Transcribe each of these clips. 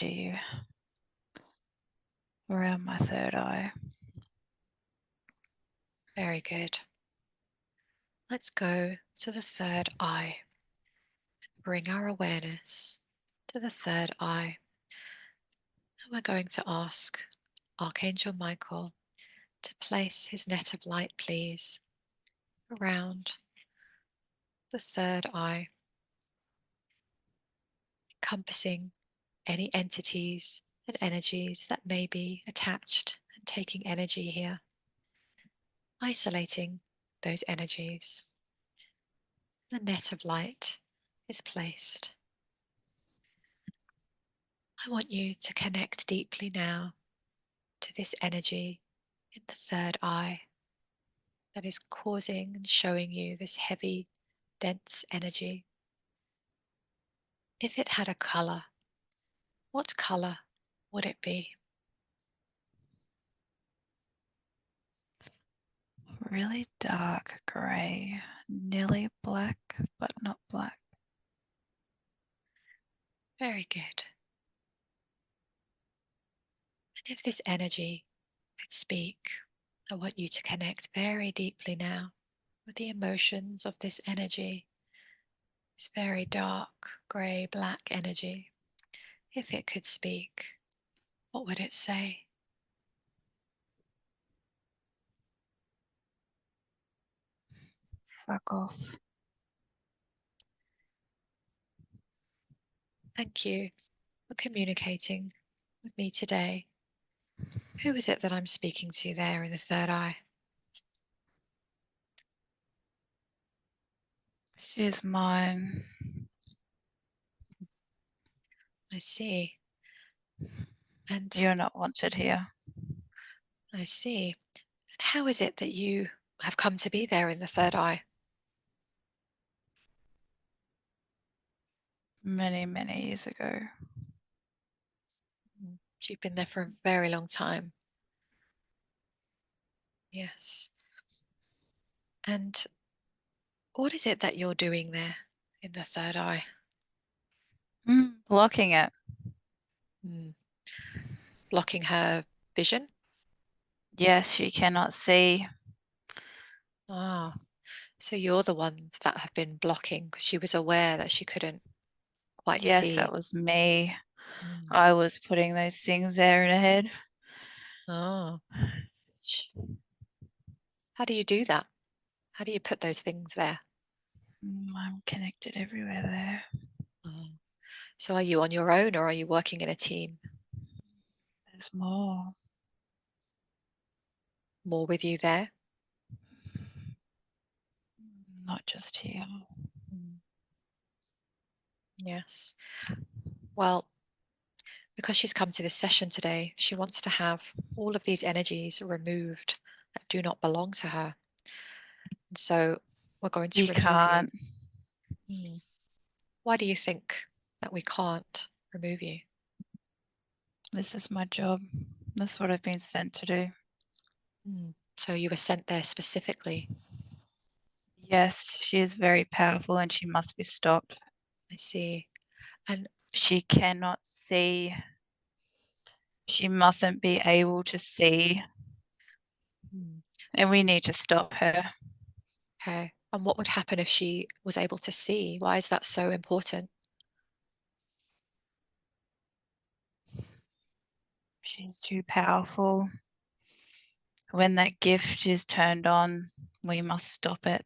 energy around my third eye. Very good. Let's go to the third eye. Bring our awareness to the third eye. And we're going to ask Archangel Michael to place his net of light, please, around the third eye, encompassing any entities and energies that may be attached and taking energy here, isolating those energies. The net of light is placed. I want you to connect deeply now to this energy in the third eye that is causing and showing you this heavy, dense energy. If it had a color, what color would it be? Really dark grey, nearly black, but not black. Very good. And if this energy could speak, I want you to connect very deeply now with the emotions of this energy, this very dark, grey, black energy. If it could speak, what would it say? Fuck off. Thank you for communicating with me today. Who is it that I'm speaking to there in the third eye? She's mine. I see. And You're not wanted here. I see. And how is it that you have come to be there in the third eye? Many, many years ago. You've been there for a very long time. Yes. And what is it that you're doing there in the third eye? Blocking it. Mm. Blocking her vision? Yes, she cannot see. Ah, so you're the ones that have been blocking because she was aware that she couldn't quite Yes, see. that was me. Mm. I was putting those things there in her head. Oh, how do you do that? How do you put those things there? I'm connected everywhere there. Oh. So are you on your own or are you working in a team? There's more. More with you there? Not just here. Mm. Yes. Well, because she's come to this session today, she wants to have all of these energies removed that do not belong to her. And so we're going to You remove you. can't. Mm. Why do you think that we can't remove you? This is my job. That's what I've been sent to do. Mm. So you were sent there specifically. Yes, she is very powerful and she must be stopped. I see. And She cannot see. She mustn't be able to see. mm, And we need to stop her. okay. And what would happen if she was able to see? Why is that so important? She's too powerful. When that gift is turned on, we must stop it.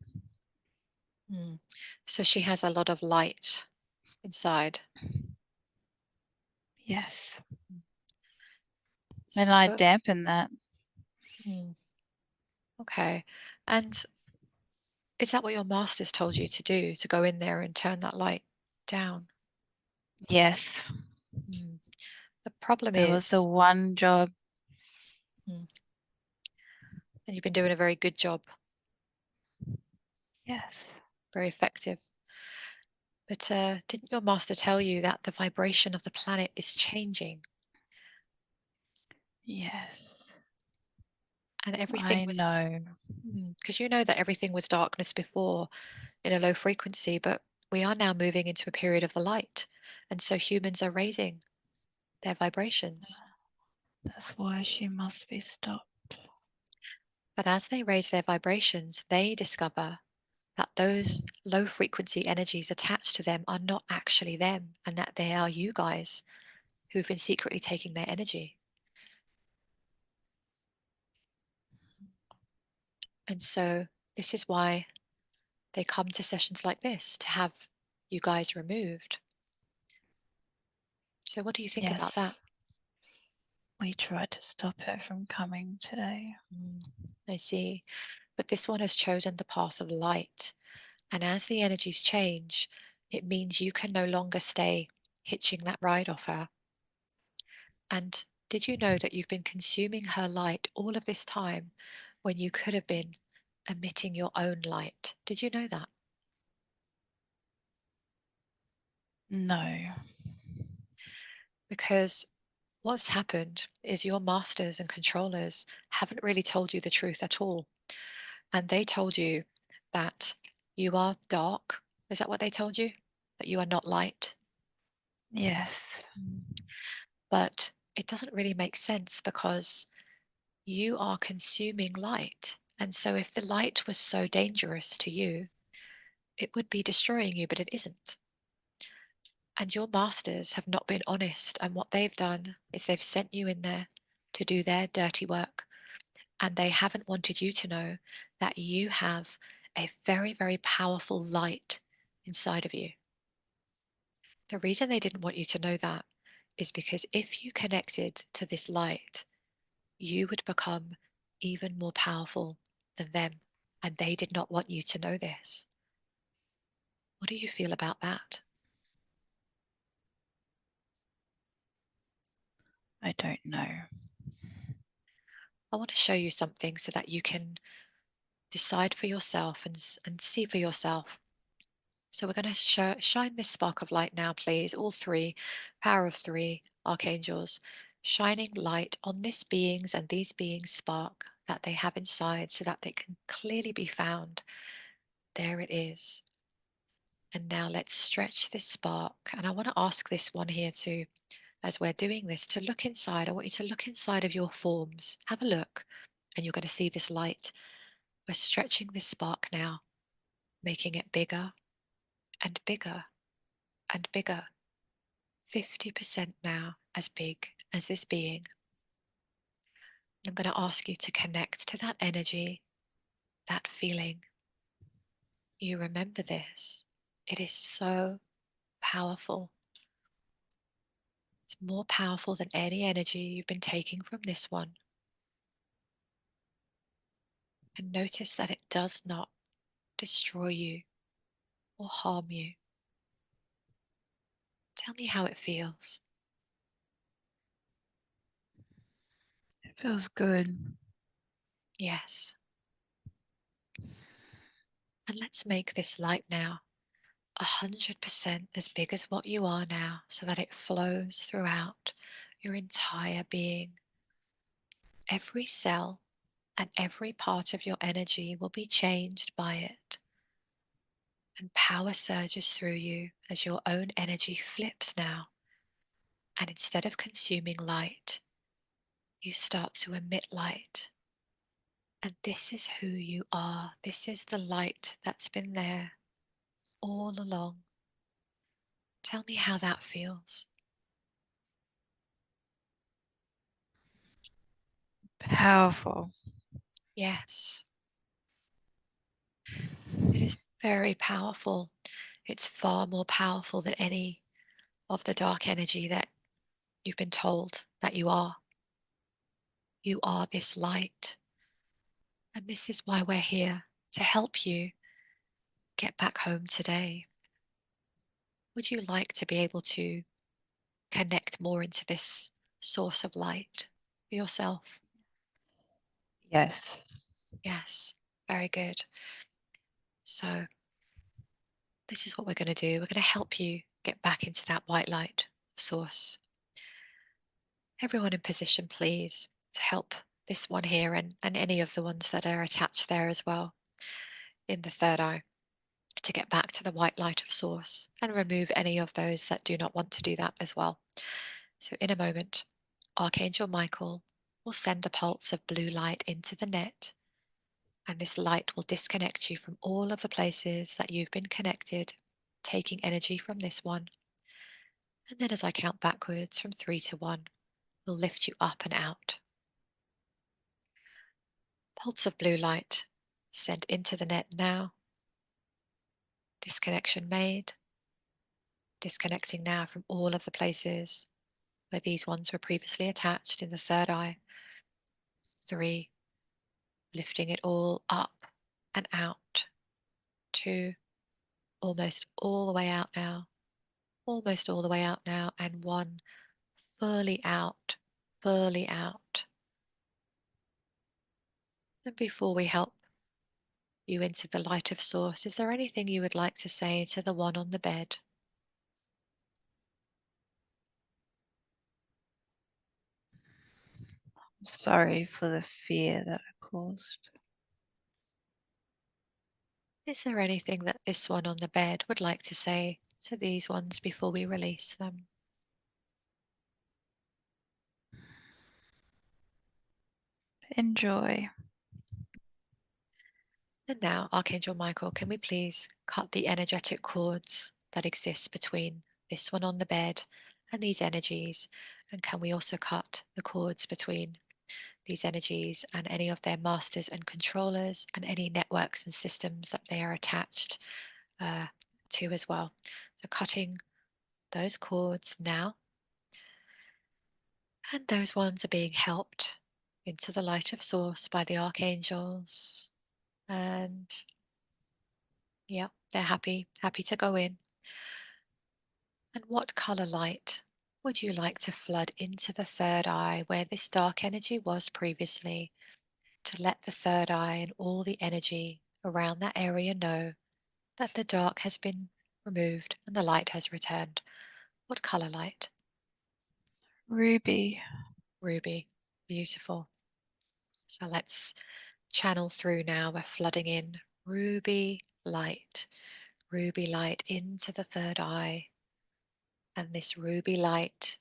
Mm. So she has a lot of light inside. Yes. And I So, dampen that. mm, okay. And is that what your master's told you to do, to go in there and turn that light down? Yes. Mm. The problem That was the is, one job. mm, and you've been doing a very good job, Yes. very effective. But didn't your master tell you that the vibration of the planet is changing Yes. and everything I was, know. because you know that everything was darkness before in a low frequency, but we are now moving into a period of the light. And so humans are raising. their vibrations. That's why she must be stopped. But as they raise their vibrations, they discover that those low frequency energies attached to them are not actually them, and that they are you guys who've been secretly taking their energy. And so this is why they come to sessions like this, to have you guys removed. So what do you think about that? Yes, we tried to stop her from coming today. I see. But this one has chosen the path of light. And as the energies change, it means you can no longer stay hitching that ride off her. And did you know that you've been consuming her light all of this time when you could have been emitting your own light? Did you know that? No. Because what's happened is your masters and controllers haven't really told you the truth at all. And they told you that you are dark. Is that what they told you? That you are not light? Yes. But it doesn't really make sense because you are consuming light. And so if the light was so dangerous to you, it would be destroying you, but it isn't. And your masters have not been honest. And what they've done is they've sent you in there to do their dirty work. And they haven't wanted you to know that you have a very, very powerful light inside of you. The reason they didn't want you to know that is because if you connected to this light, you would become even more powerful than them. And they did not want you to know this. What do you feel about that? I don't know. I want to show you something so that you can decide for yourself and see for yourself. So we're going to shine this spark of light now, please. All three, power of three archangels, shining light on this being's and these beings' spark that they have inside so that they can clearly be found. There it is. And now let's stretch this spark. And I want to ask this one here too, as we're doing this, to look inside. I want you to look inside of your forms. Have a look, and you're going to see this light. We're stretching this spark now, making it bigger and bigger and bigger. 50% now as big as this being. I'm going to ask you to connect to that energy, that feeling. You remember this. It is so powerful. It's more powerful than any energy you've been taking from this one. And notice that it does not destroy you or harm you. Tell me how it feels. It feels good. Yes. And let's make this light now 100% as big as what you are now so that it flows throughout your entire being. Every cell and every part of your energy will be changed by it. And power surges through you as your own energy flips now. And instead of consuming light, you start to emit light. And this is who you are. This is the light that's been there all along. Tell me how that feels. Powerful. Yes, it is very powerful. It's far more powerful than any of the dark energy that you've been told that you are. You are this light. And this is why we're here, to help you get back home today. Would you like to be able to connect more into this source of light for yourself? Yes. Yes, very good. So, this is what we're going to do. We're going to help you get back into that white light source. Everyone in position, please, to help this one here and any of the ones that are attached there as well in the third eye, to get back to the white light of source and remove any of those that do not want to do that as well. So in a moment, Archangel Michael will send a pulse of blue light into the net, and this light will disconnect you from all of the places that you've been connected, taking energy from this one. And then as I count backwards from 3 to 1, we'll lift you up and out. Pulse of blue light sent into the net now. Disconnection made. Disconnecting now from all of the places where these ones were previously attached in the third eye. 3, lifting it all up and out. 2, almost all the way out now. Almost all the way out now. And 1, fully out, fully out. And before we help you into the light of source, is there anything you would like to say to the one on the bed? Sorry for the fear that I caused. Is there anything that this one on the bed would like to say to these ones before we release them? Enjoy. And now, Archangel Michael, can we please cut the energetic cords that exist between this one on the bed and these energies? And can we also cut the cords between these energies and any of their masters and controllers and any networks and systems that they are attached to as well? So cutting those cords now. And those ones are being helped into the light of source by the archangels. And yeah, they're happy to go in. And what color light would you like to flood into the third eye where this dark energy was previously, to let the third eye and all the energy around that area know that the dark has been removed and the light has returned? What color light? Ruby. Ruby. Beautiful. So let's channel through now. We're flooding in ruby light into the third eye. And this ruby light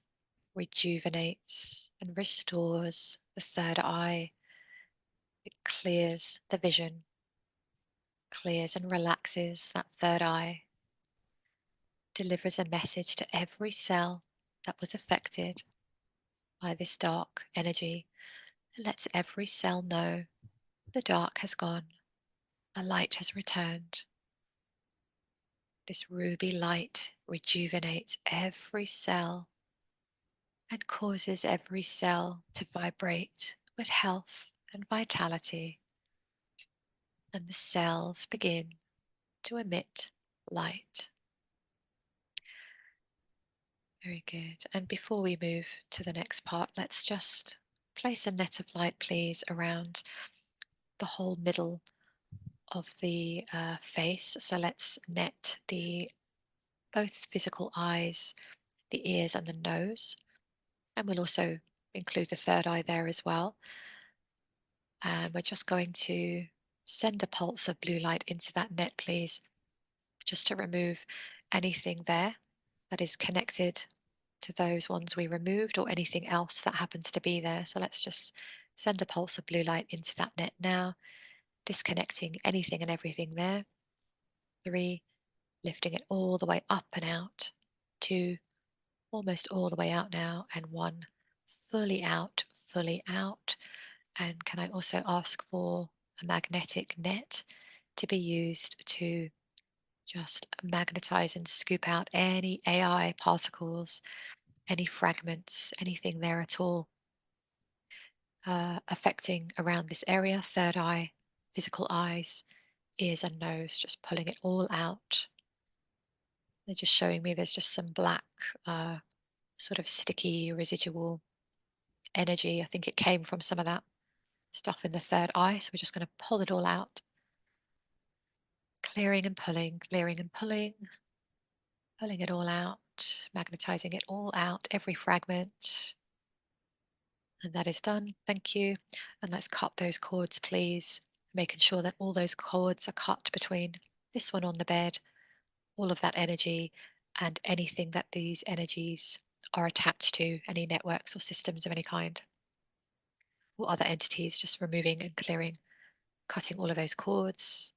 rejuvenates and restores the third eye. It clears the vision, clears and relaxes that third eye, delivers a message to every cell that was affected by this dark energy. It lets every cell know the dark has gone, the light has returned. This ruby light rejuvenates every cell and causes every cell to vibrate with health and vitality. And the cells begin to emit light. Very good. And before we move to the next part, let's just place a net of light, please, around the whole middle of the face. So let's net the both physical eyes, the ears, and the nose. And we'll also include the third eye there as well. And we're just going to send a pulse of blue light into that net, please, just to remove anything there that is connected to those ones we removed or anything else that happens to be there. So let's just send a pulse of blue light into that net now, disconnecting anything and everything there. 3, lifting it all the way up and out. 2, almost all the way out now. And 1, fully out, fully out. And can I also ask for a magnetic net to be used to just magnetize and scoop out any AI particles, any fragments, anything there at all affecting around this area, third eye, physical eyes, ears and nose, just pulling it all out. They're just showing me there's just some black, sort of sticky residual energy. I think it came from some of that stuff in the third eye. So we're just going to pull it all out. Clearing and pulling, pulling it all out, magnetizing it all out, every fragment. And that is done. Thank you. And let's cut those cords, please, making sure that all those cords are cut between this one on the bed, all of that energy, and anything that these energies are attached to any networks or systems of any kind or other entities, just removing and clearing, cutting all of those cords.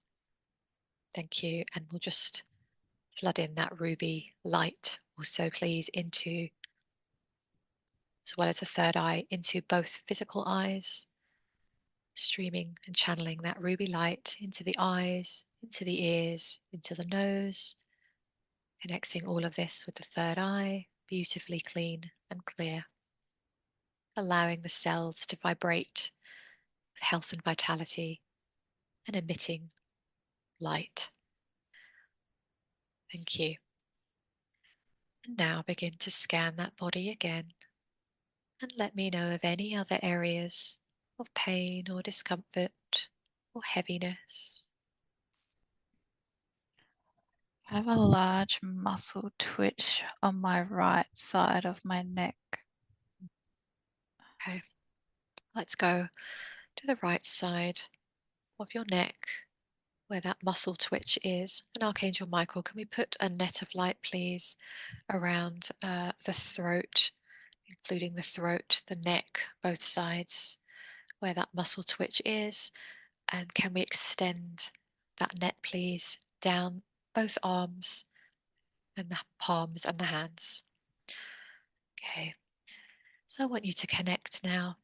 Thank you. And we'll just flood in that ruby light also, please, into, as well as the third eye, into both physical eyes, streaming and channeling that ruby light into the eyes, into the ears, into the nose, connecting all of this with the third eye, beautifully clean and clear, allowing the cells to vibrate with health and vitality and emitting light. Thank you. And now begin to scan that body again and let me know of any other areas of pain or discomfort or heaviness. I have a large muscle twitch on my right side of my neck. Okay, let's go to the right side of your neck where that muscle twitch is. And Archangel Michael, can we put a net of light, please, around the throat, including the throat, the neck, both sides, where that muscle twitch is? And can we extend that net, please, down both arms and the palms and the hands? Okay, so I want you to connect now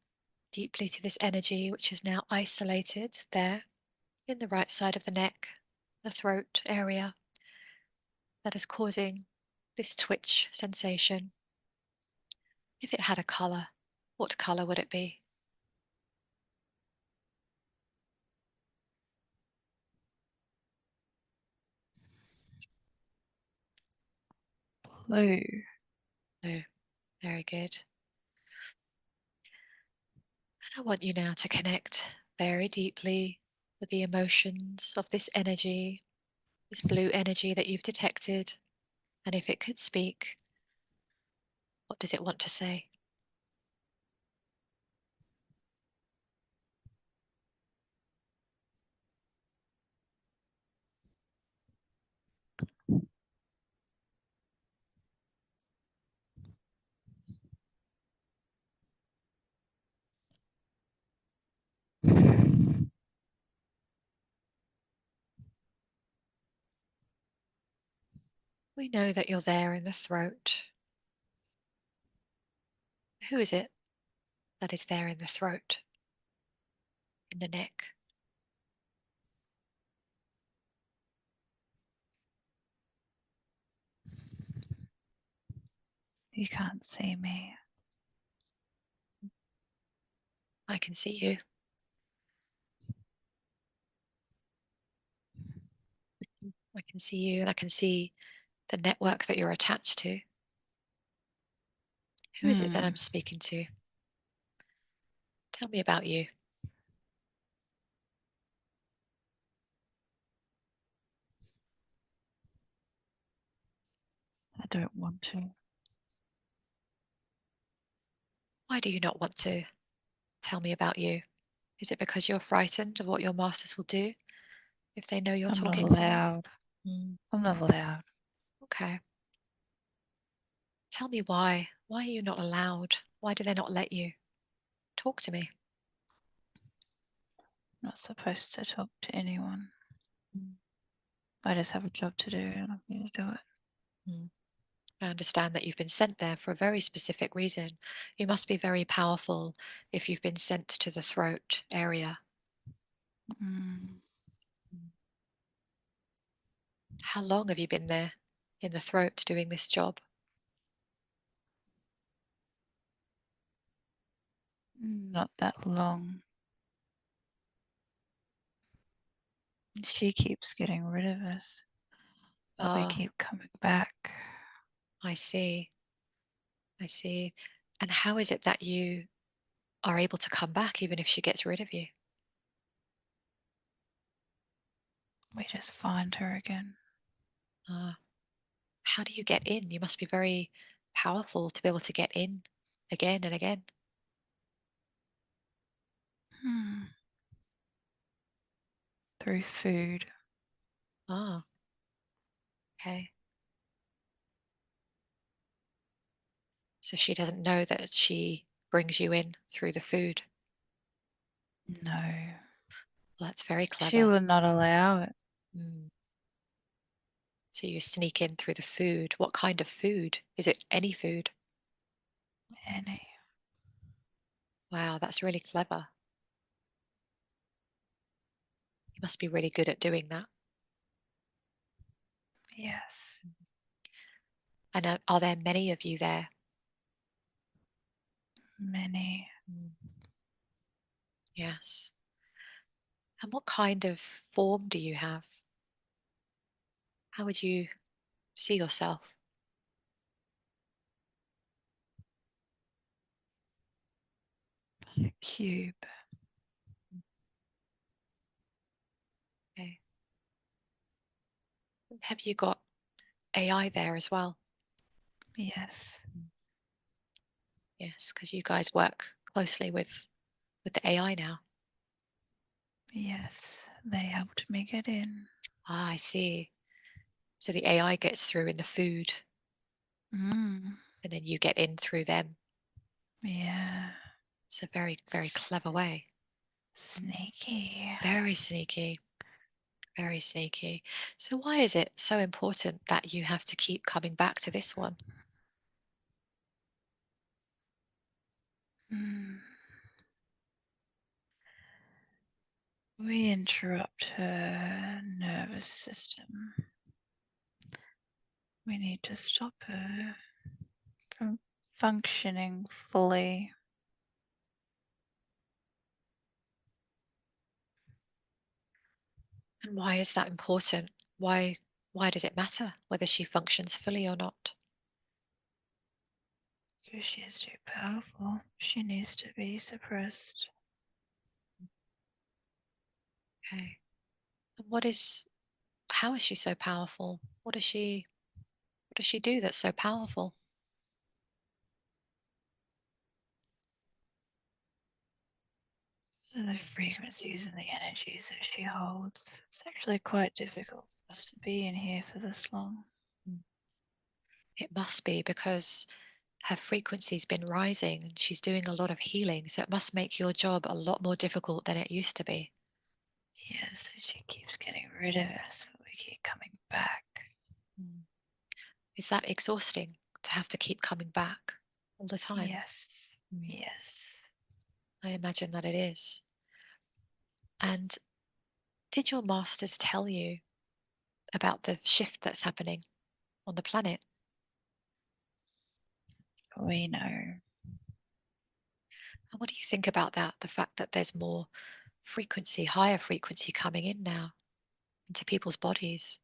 deeply to this energy, which is now isolated there in the right side of the neck, the throat area, that is causing this twitch sensation. If it had a color, what color would it be? Blue. Blue. Very good. And I want you now to connect very deeply with the emotions of this energy, this blue energy that you've detected. And if it could speak, what does it want to say? We know that you're there in the throat. Who is it that is there in the throat, in the neck? You can't see me. I can see you. I can see you, and I can see the network that you're attached to. Who is it that I'm speaking to? Tell me about you. I don't want to. Why do you not want to tell me about you? Is it because you're frightened of what your masters will do if they know you're I'm not talking to me? allowed. Mm, I'm not allowed. okay. Tell me why. Why are you not allowed? Why do they not let you? Talk to me. I'm not supposed to talk to anyone. Mm, I just have a job to do and I need to do it. mm. I understand that you've been sent there for a very specific reason. You must be very powerful if you've been sent to the throat area. Mm, Mm. How long have you been there in the throat doing this job? not that long. She keeps getting rid of us, but we Ah, keep coming back. I see. I see. And how is it that you are able to come back even if she gets rid of you? We just find her again. Ah, how do you get in? You must be very powerful to be able to get in again and again. Hmm. Through food. Ah, okay. So she doesn't know that she brings you in through the food. No, Well, that's very she clever. will not allow it. Mm. So you sneak in through the food. What kind of food? Is it any food? Any. Wow, that's really clever. You must be really good at doing that. Yes, And are there many of you there? many. Mm. Yes. And what kind of form do you have? How would you see yourself? A cube. Okay. Have you got AI there as well? Yes, Yes, because you guys work closely with the AI now. yes. They helped me get in. Ah, I see. So the AI gets through in the food, Mm, and then you get in through them. yeah. It's a very, very clever way. Sneaky. Very sneaky. Very sneaky. So why is it so important that you have to keep coming back to this one? Mm. We interrupt her nervous system. We need to stop her from functioning fully. And why is that important? Why does it matter whether she functions fully or not? Because she is too powerful. She needs to be suppressed. Okay. And how is she so powerful? What does she do that's so powerful? So the frequencies and the energies that she holds, it's actually quite difficult for us to be in here for this long. Mm. It must be because her frequency's been rising and she's doing a lot of healing, so it must make your job a lot more difficult than it used to be. Yes, she keeps getting rid of us, but we keep coming back. Mm. Is that exhausting to have to keep coming back all the time? Yes, Mm. yes. I imagine that it is. And did your masters tell you about the shift that's happening on the planet? We know. And what do you think about that? The fact that there's more frequency, higher frequency coming in now into people's bodies?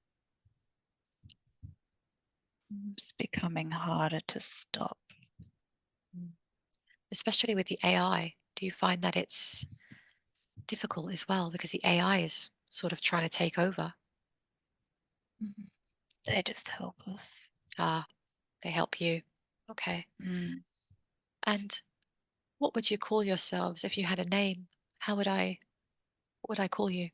It's becoming harder to stop. Mm. Especially with the AI. Do you find that it's difficult as well because the AI is sort of trying to take over? Mhm. They just help us. Ah, they help you. Okay. Mm. And what would you call yourselves if you had a name? What would I call you?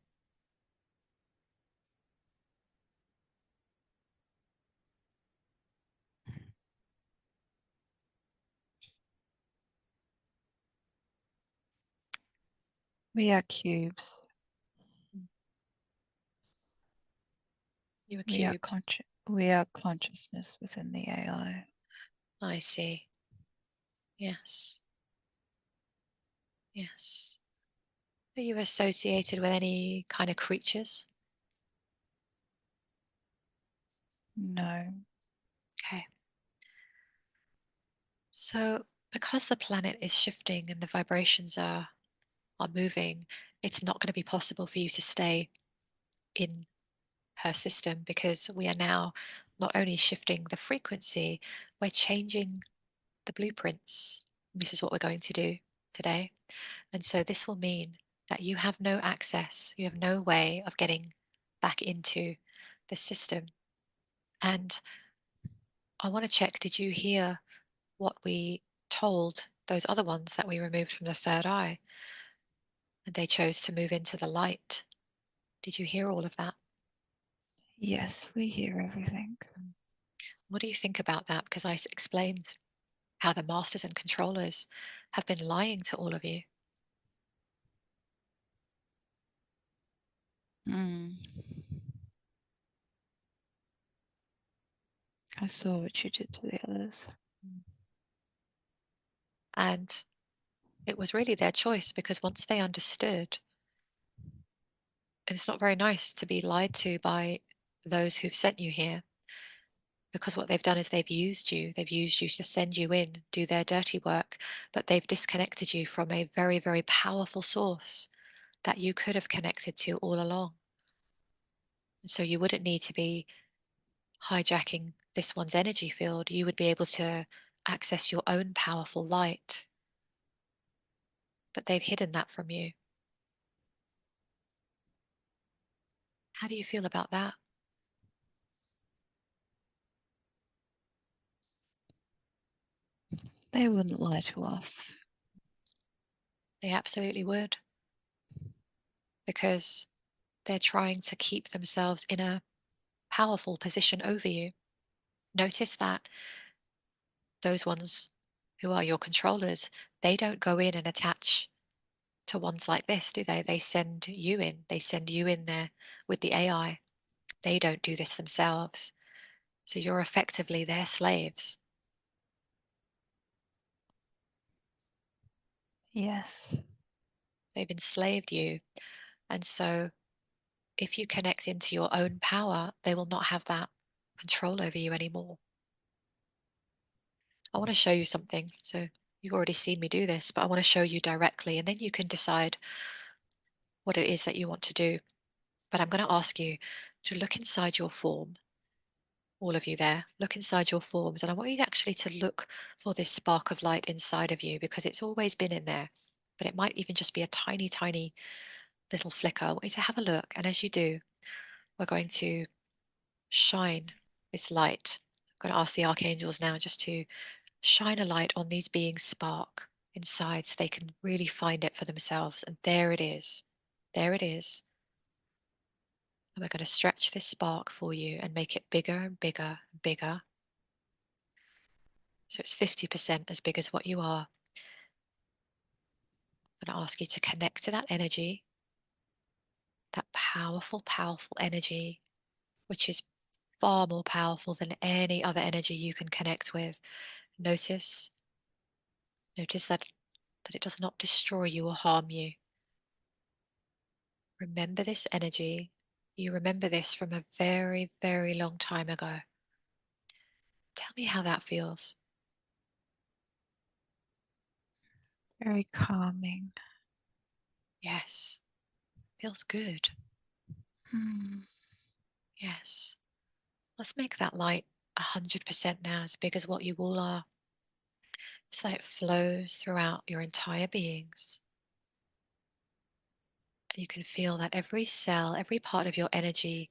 We are cubes. Mm. You were We are cubes. We are consciousness within the AI. I see. Yes. Yes. Are you associated with any kind of creatures? No. Okay. So because the planet is shifting and the vibrations are moving, it's not going to be possible for you to stay in her system because we are now not only shifting the frequency, we're changing the blueprints. This is what we're going to do today. And so this will mean that you have no access, you have no way of getting back into the system. And I want to check, did you hear what we told those other ones that we removed from the third eye? And they chose to move into the light. Did you hear all of that? Yes, we hear everything. Mm. What do you think about that? Because I explained how the masters and controllers have been lying to all of you. Mm. I saw what you did to the others. And it was really their choice, because once they understood, and it's not very nice to be lied to by those who've sent you here, because what they've done is they've used you. They've used you to send you in, do their dirty work, but they've disconnected you from a very, very powerful source that you could have connected to all along. And so you wouldn't need to be hijacking this one's energy field. You would be able to access your own powerful light, but they've hidden that from you. How do you feel about that? They wouldn't lie to us. They absolutely would, because they're trying to keep themselves in a powerful position over you. Notice that those ones who are your controllers, they don't go in and attach to ones like this, do they? They send you in. They send you in there with the AI. They don't do this themselves. So you're effectively their slaves. Yes. They've enslaved you. And so if you connect into your own power, they will not have that control over you anymore. I want to show you something. So you've already seen me do this, but I want to show you directly, and then you can decide what it is that you want to do. But I'm going to ask you to look inside your form, all of you there, look inside your forms, and I want you actually to look for this spark of light inside of you, because it's always been in there, but it might even just be a tiny, tiny little flicker. I want you to have a look, and as you do, we're going to shine this light. I'm going to ask the archangels now just to shine a light on these beings' spark inside, so they can really find it for themselves. And there it is. There it is. And we're going to stretch this spark for you and make it bigger and bigger and bigger. So it's 50% as big as what you are. I'm going to ask you to connect to that energy, that powerful, powerful energy, which is far more powerful than any other energy you can connect with. Notice, notice that it does not destroy you or harm you. Remember this energy. You remember this from a very, very long time ago. Tell me how that feels. Very calming. Yes, feels good. Mm. Yes. Let's make that light 100% now, as big as what you all are. So that it flows throughout your entire beings. And you can feel that every cell, every part of your energy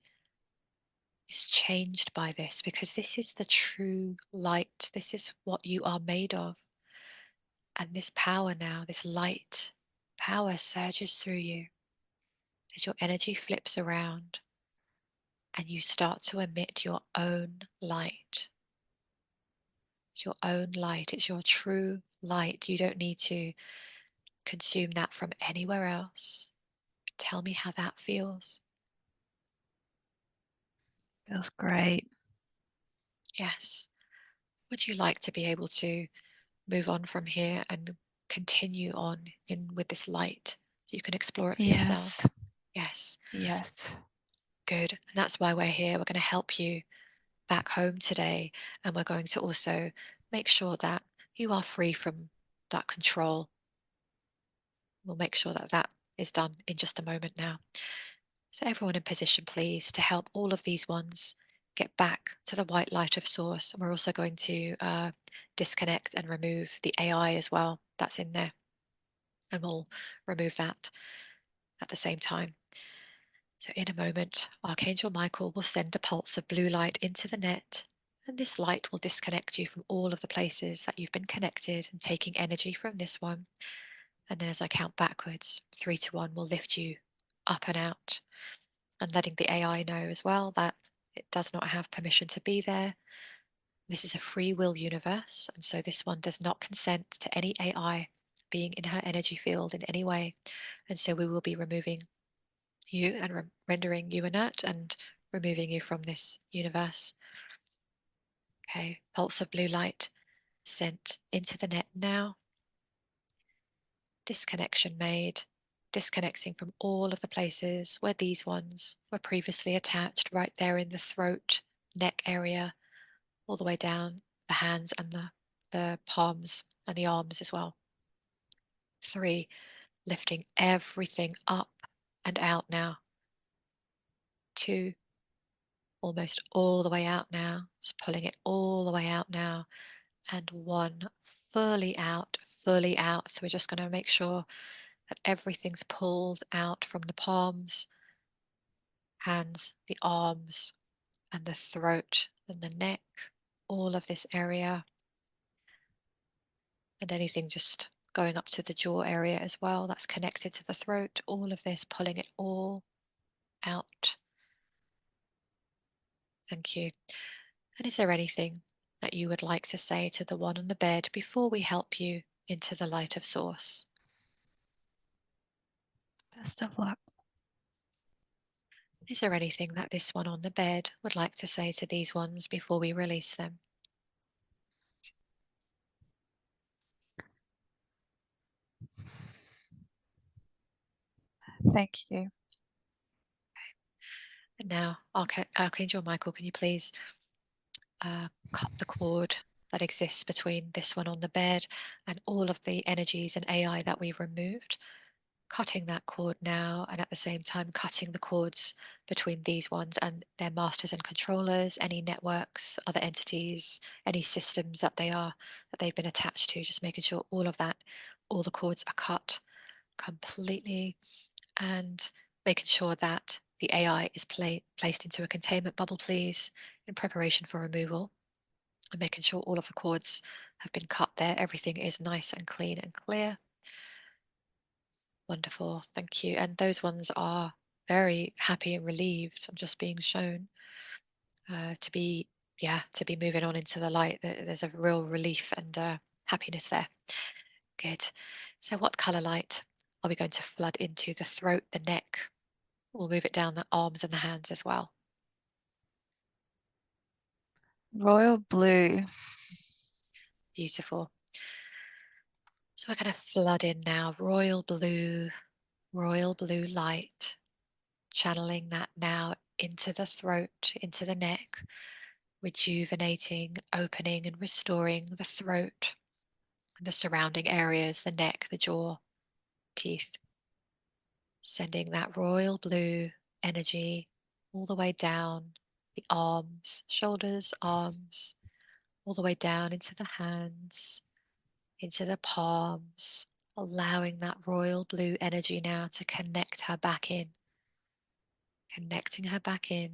is changed by this, because this is the true light. This is what you are made of. And this power now, this light power surges through you as your energy flips around and you start to emit your own light. It's your own light. It's your true light. You don't need to consume that from anywhere else. Tell me how that feels. Feels great. Yes. Would you like to be able to move on from here and continue on in with this light so you can explore it for yourself? Yes. Yes. Yes. Good. And that's why we're here. We're going to help you back home today. And we're going to also make sure that you are free from that control. We'll make sure that that is done in just a moment now. So, everyone in position, please, to help all of these ones get back to the white light of source. And we're also going to disconnect and remove the AI as well. That's in there. And we'll remove that at the same time. So, in a moment, Archangel Michael will send a pulse of blue light into the net, and this light will disconnect you from all of the places that you've been connected and taking energy from this one. And then, as I count backwards, 3 to 1 will lift you up and out, and letting the AI know as well that it does not have permission to be there. This is a free will universe, and so this one does not consent to any AI being in her energy field in any way. And so we will be removing you and rendering you inert and removing you from this universe. Okay, pulse of blue light sent into the net now. Disconnection made, disconnecting from all of the places where these ones were previously attached, right there in the throat, neck area, all the way down the hands and the palms and the arms as well. 3, lifting everything up and out now. 2, almost all the way out now, just pulling it all the way out now. And 1, fully out, fully out. So we're just going to make sure that everything's pulled out from the palms, hands, the arms, and the throat and the neck, all of this area, and anything just going up to the jaw area as well that's connected to the throat. All of this, pulling it all out. Thank you. And is there anything that you would like to say to the one on the bed before we help you into the light of source? Best of luck. Is there anything that this one on the bed would like to say to these ones before we release them? Thank you. And now, Archangel Michael, can you please cut the cord that exists between this one on the bed and all of the energies and AI that we've removed? Cutting that cord now, and at the same time cutting the cords between these ones and their masters and controllers, any networks, other entities, any systems that they've been attached to, just making sure all of that, all the cords are cut completely, and making sure that the AI is placed into a containment bubble, please, in preparation for removal, and making sure all of the cords have been cut there. Everything is nice and clean and clear. Wonderful, thank you. And those ones are very happy and relieved. I'm just being shown to be, to be moving on into the light. There's a real relief and happiness there. Good. So what color light are we going to flood into the throat, the neck? We'll move it down the arms and the hands as well. Royal blue. Beautiful. So we're going to flood in now royal blue light, channeling that now into the throat, into the neck, rejuvenating, opening and restoring the throat and the surrounding areas, the neck, the jaw, teeth. Sending that royal blue energy all the way down the arms, shoulders, arms, all the way down into the hands, into the palms, allowing that royal blue energy now to connect her back in, connecting her back in,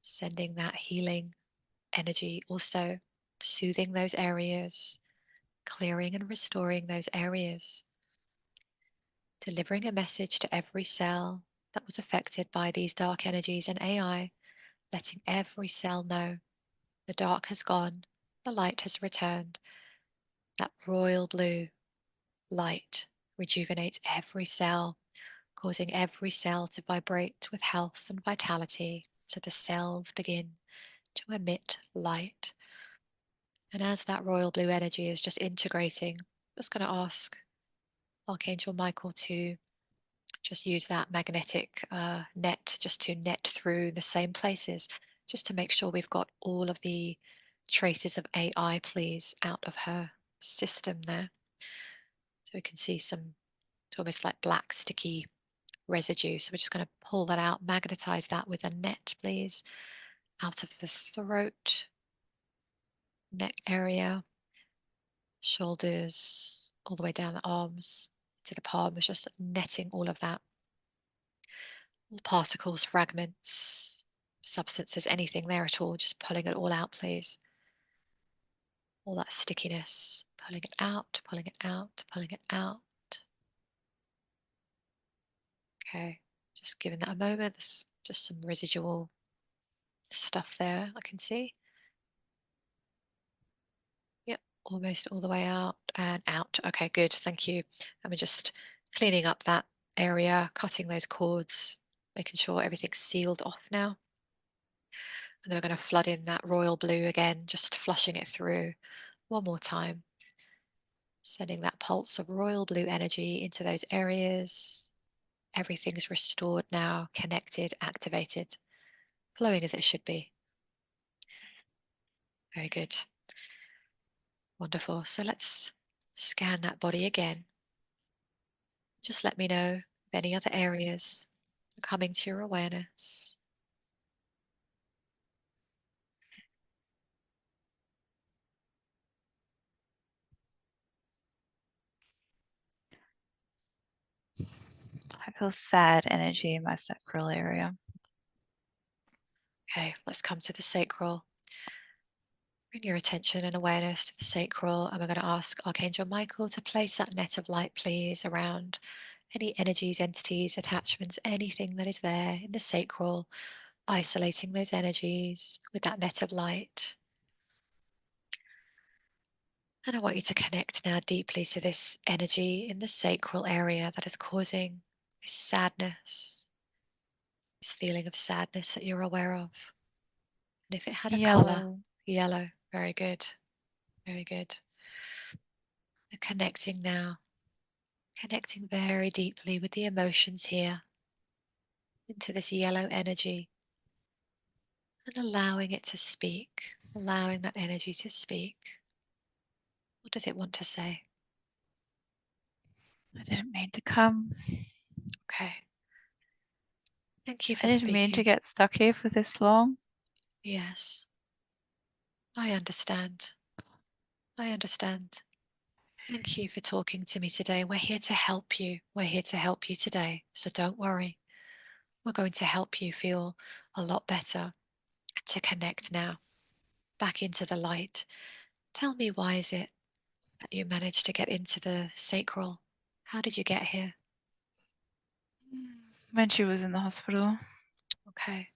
sending that healing energy, also soothing those areas, clearing and restoring those areas, delivering a message to every cell that was affected by these dark energies and AI, letting every cell know the dark has gone, the light has returned. That royal blue light rejuvenates every cell, causing every cell to vibrate with health and vitality, so the cells begin to emit light. And as that royal blue energy is just integrating, I'm just going to ask Archangel Michael to just use that magnetic net just to net through the same places, just to make sure we've got all of the traces of AI, please, out of her system there. So we can see some, it's almost like black sticky residue. So we're just going to pull that out, magnetize that with a net, please, out of the throat, neck area, shoulders, all the way down the arms to the palms, just netting all of that. All particles, fragments, substances, anything there at all, just pulling it all out, please. All that stickiness, pulling it out, pulling it out, pulling it out. Okay, just giving that a moment. There's just some residual stuff there I can see. Almost all the way out and out. Okay, good. Thank you. And we're just cleaning up that area, cutting those cords, making sure everything's sealed off now. And then we're going to flood in that royal blue again, just flushing it through one more time, sending that pulse of royal blue energy into those areas. Everything's restored now, connected, activated, flowing as it should be. Very good. Wonderful. So let's scan that body again. Just let me know if any other areas are coming to your awareness. I feel sad energy in my sacral area. Okay, let's come to the sacral. Bring your attention and awareness to the sacral, and we're going to ask Archangel Michael to place that net of light, please, around any energies, entities, attachments, anything that is there in the sacral, isolating those energies with that net of light. And I want you to connect now deeply to this energy in the sacral area that is causing this sadness, this feeling of sadness that you're aware of. And if it had a color, Yellow. yellow, very good, very good. And connecting now, connecting very deeply with the emotions here into this yellow energy and allowing it to speak, allowing that energy to speak. What does it want to say? I didn't mean to come. Okay. Thank you I for didn't mean to speaking. get stuck here for this long. Yes, I understand. I understand. Thank you for talking to me today. We're here to help you. We're here to help you today. So don't worry. We're going to help you feel a lot better, to connect now back into the light. Tell me, why is it that you managed to get into the sacral? How did you get here? When she was in the hospital, Okay.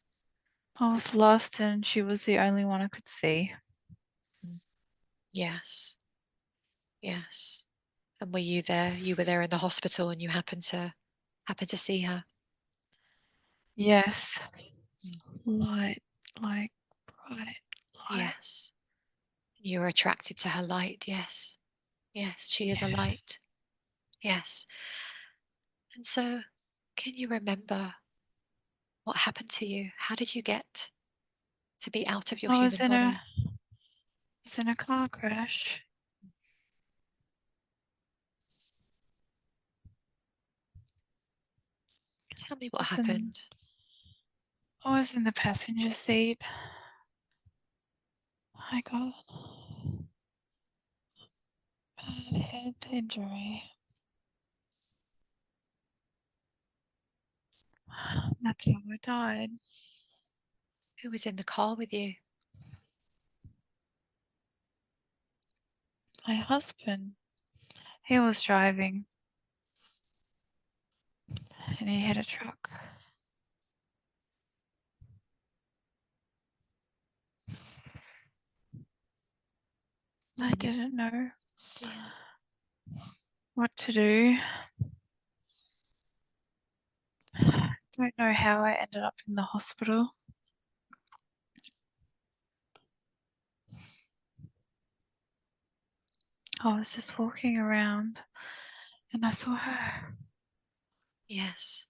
I was lost and she was the only one I could see. Mm. Yes. Yes. And were you there? You were there in the hospital and you happened to see her? Yes. Mm. Light, like bright light. Yes. You were attracted to her light. Yes. Yes, she is a Yeah. light. Yes. And so, can you remember what happened to you? How did you get to be out of your I was human in a body? was in a car crash. Tell me what Was in happened. I was in the passenger seat. I got bad head injury. That's how I died. Who was in the car with you? My husband, he was driving and he hit a truck. I And you, didn't know yeah, what to do. Don't know how I ended up in the hospital. I was just walking around and I saw her. yes.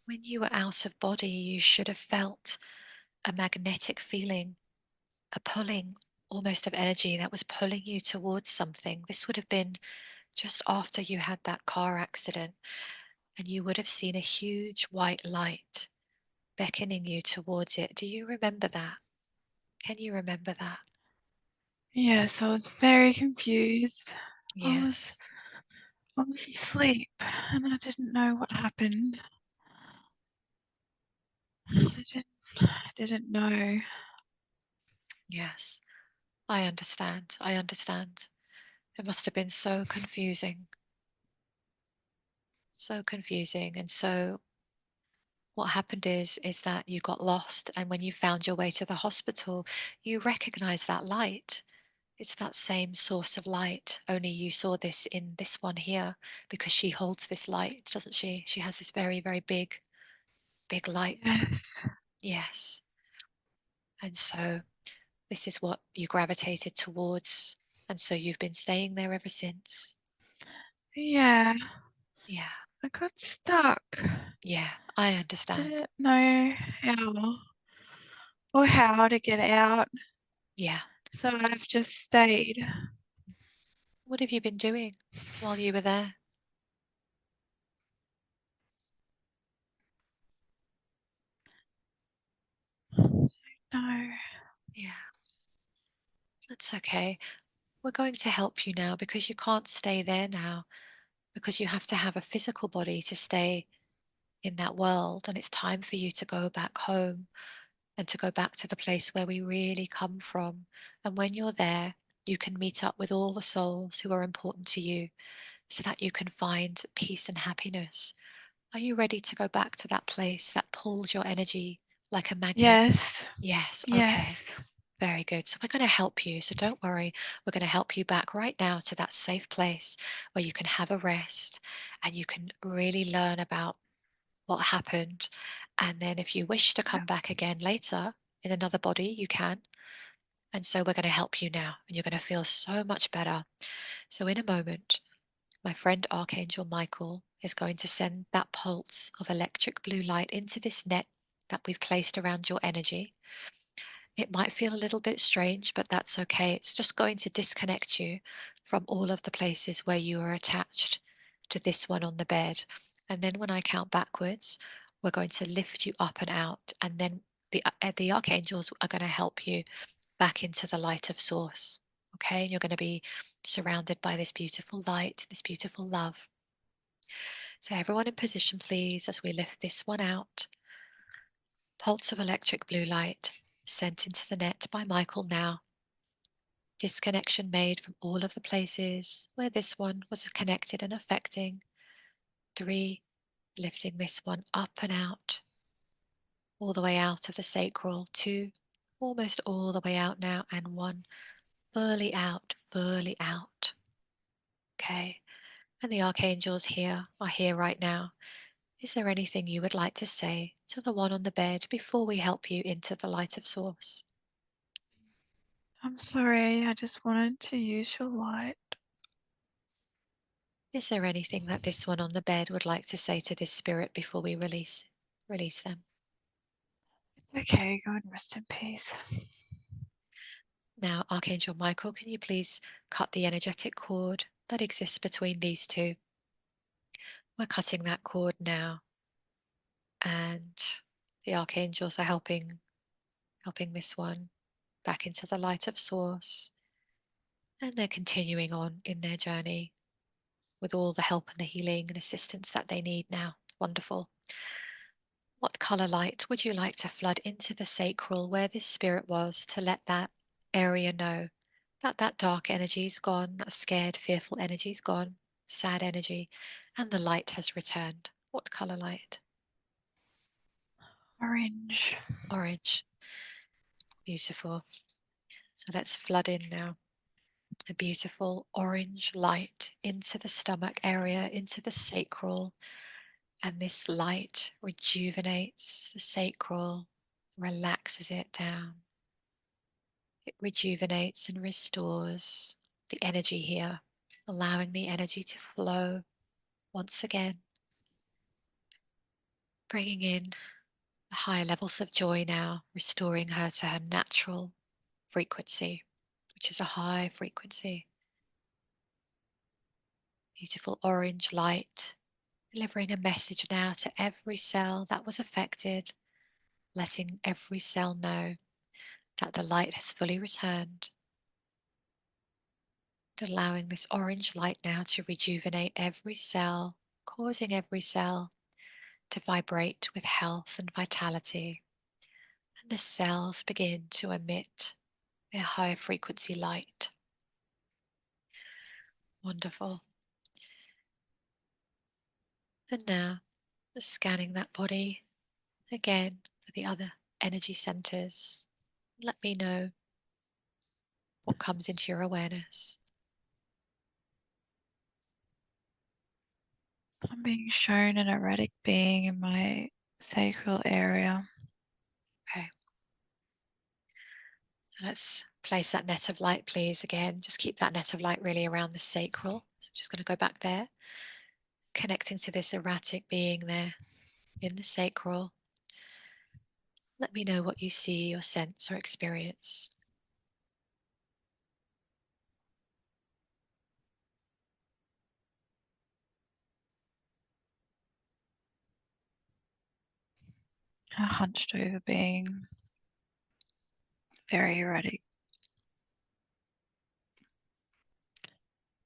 When you were out of body, you should have felt a magnetic feeling, a pulling almost of energy that was pulling you towards something. This would have been just after you had that car accident, and you would have seen a huge white light beckoning you towards it. Do you remember that? Can you remember that? Yes, I was very confused. I was Yes, I was asleep and I didn't know what happened. I didn't know. yes. I understand. I understand. It must have been so confusing. So confusing. And so what happened is that you got lost, and when you found your way to the hospital, you recognized that light. It's that same source of light, only you saw this in this one here because she holds this light, doesn't she? She has this very, very big, big light. Yes. Yes. And so this is what you gravitated towards. And so you've been staying there ever since. Yeah. Yeah. I got stuck. Yeah. I understand. Didn't know how to get out. Yeah. So I've just stayed. What have you been doing while you were there? No. Yeah. That's okay. We're going to help you now because you can't stay there now because you have to have a physical body to stay in that world. And it's time for you to go back home and to go back to the place where we really come from. And when you're there, you can meet up with all the souls who are important to you so that you can find peace and happiness. Are you ready to go back to that place that pulls your energy like a magnet? Yes. Yes, okay. Yes. Very good. So we're going to help you. So don't worry. We're going to help you back right now to that safe place where you can have a rest and you can really learn about what happened. And then if you wish to Yeah. come back again later in another body, you can. And so we're going to help you now and you're going to feel so much better. So in a moment, my friend Archangel Michael is going to send that pulse of electric blue light into this net that we've placed around your energy. It might feel a little bit strange, but that's okay. It's just going to disconnect you from all of the places where you are attached to this one on the bed. And then when I count backwards, we're going to lift you up and out. And then the archangels are going to help you back into the light of source. Okay. And you're going to be surrounded by this beautiful light, this beautiful love. So, everyone in position, please, as we lift this one out. Pulse of electric blue light sent into the net by Michael now. Disconnection made from all of the places where this one was connected and affecting. 3, lifting this one up and out, all the way out of the sacral. 2, almost all the way out now. And 1, fully out, fully out. Okay. And the archangels here are here right now. Is there anything you would like to say to the one on the bed before we help you into the light of source? I'm sorry. I just wanted to use your light. Is there anything that this one on the bed would like to say to this spirit before we release them? It's okay. Go and rest in peace. Now, Archangel Michael, can you please cut the energetic cord that exists between these two? We're cutting that cord now, and the archangels are helping this one back into the light of source, and they're continuing on in their journey with all the help and the healing and assistance that they need now. Wonderful. What color light would you like to flood into the sacral where this spirit was to let that area know that that dark energy is gone, that scared, fearful energy is gone, sad energy, and the light has returned? What color light? Orange. Orange. Beautiful. So let's flood in now a beautiful orange light into the stomach area, into the sacral. And this light rejuvenates the sacral, relaxes it down. It rejuvenates and restores the energy here, allowing the energy to flow once again, bringing in higher levels of joy now, restoring her to her natural frequency, which is a high frequency. Beautiful orange light, delivering a message now to every cell that was affected, letting every cell know that the light has fully returned, and allowing this orange light now to rejuvenate every cell, causing every cell to vibrate with health and vitality. And the cells begin to emit their high frequency light. Wonderful. And now, just scanning that body again for the other energy centers. Let me know what comes into your awareness. I'm being shown an erratic being in my sacral area. Okay. So let's place that net of light, please. Again, just keep that net of light really around the sacral. So I'm just going to go back there, connecting to this erratic being there in the sacral. Let me know what you see or sense or experience. A hunched over being, very erratic.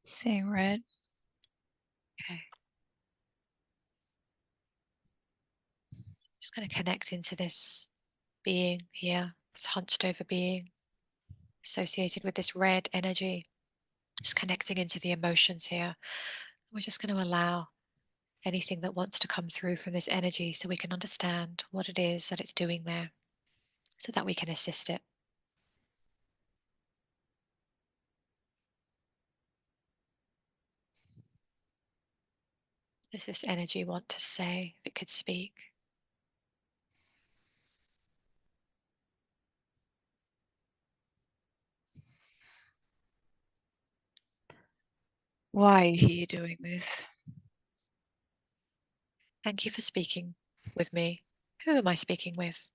Seeing red. Okay. Just going to connect into this being here, this hunched over being associated with this red energy. Just connecting into the emotions here. We're just going to allow anything that wants to come through from this energy so we can understand what it is that it's doing there so that we can assist it. Does this energy want to say, if it could speak? Why are you here doing this? Thank you for speaking with me. Who am I speaking with?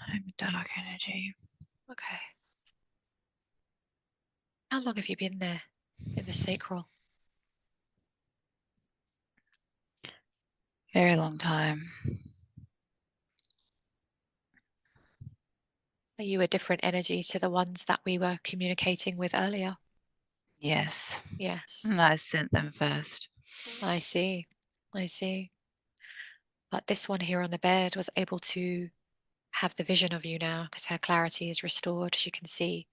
I'm dark energy. Okay. How long have you been there in the sacral? Very long time. Are you a different energy to the ones that we were communicating with earlier? Yes. Yes, I sent them first. I see. I see. But this one here on the bed was able to have the vision of you now because her clarity is restored. She can see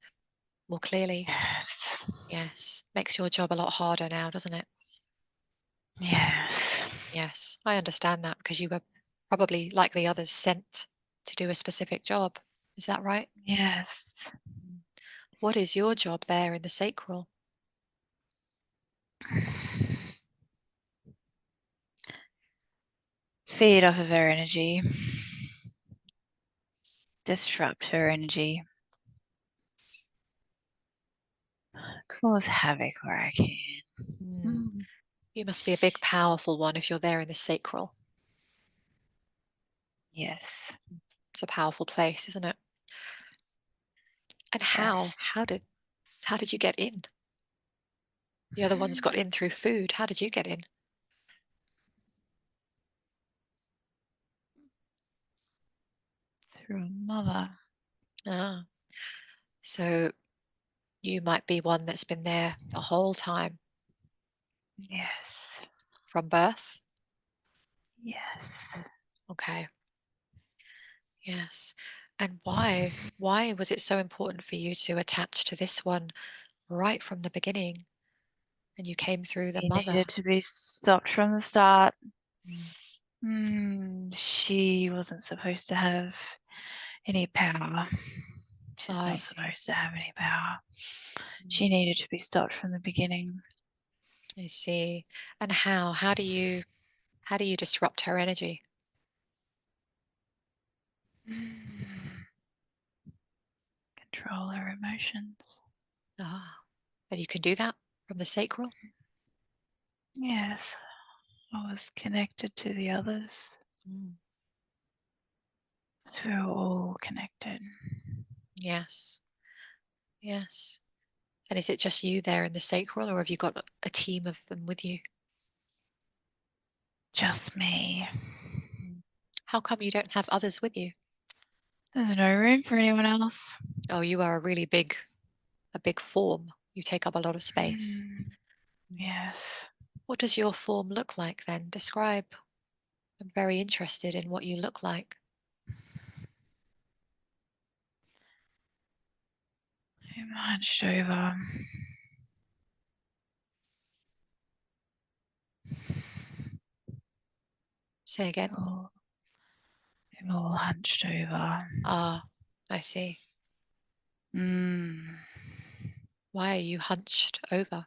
more clearly. Yes. Yes. Makes your job a lot harder now, doesn't it? Yes. Yes. I understand that because you were probably, like the others, sent to do a specific job. Is that right? Yes. Mm. What is your job there in the sacral? Feed off of her energy. Disrupt her energy. Cause havoc where I can. Mm. You must be a big, powerful one if you're there in the sacral. Yes. It's a powerful place, isn't it? And how? Yes. How did you get in? The other ones got in through food. How did you get in? Through a mother. Ah, so you might be one that's been there the whole time Yes. from birth. Yes. Okay. Yes. And why? Why was it so important for you to attach to this one right from the beginning? And you came through the He mother. needed to be stopped from the start. Mm. She wasn't supposed to have any power. Oh, She's I not see. supposed to have any power. Mm. She needed to be stopped from the beginning. I see. And how? How do you disrupt her energy? Control her emotions. Ah, and you can do that from the sacral? Yes, I was connected to the others. Mm. So we're all connected. Yes. Yes. And is it just you there in the sacral, or have you got a team of them with you? Just me. Mm. How come you don't have others with you? There's no room for anyone else. Oh, you are a big form. You take up a lot of space. Mm. Yes. What does your form look like then? Describe. I'm very interested in what you look like. I'm hunched over. Say again. Oh, I'm all hunched over. Ah, I see. Mm. Why are you hunched over?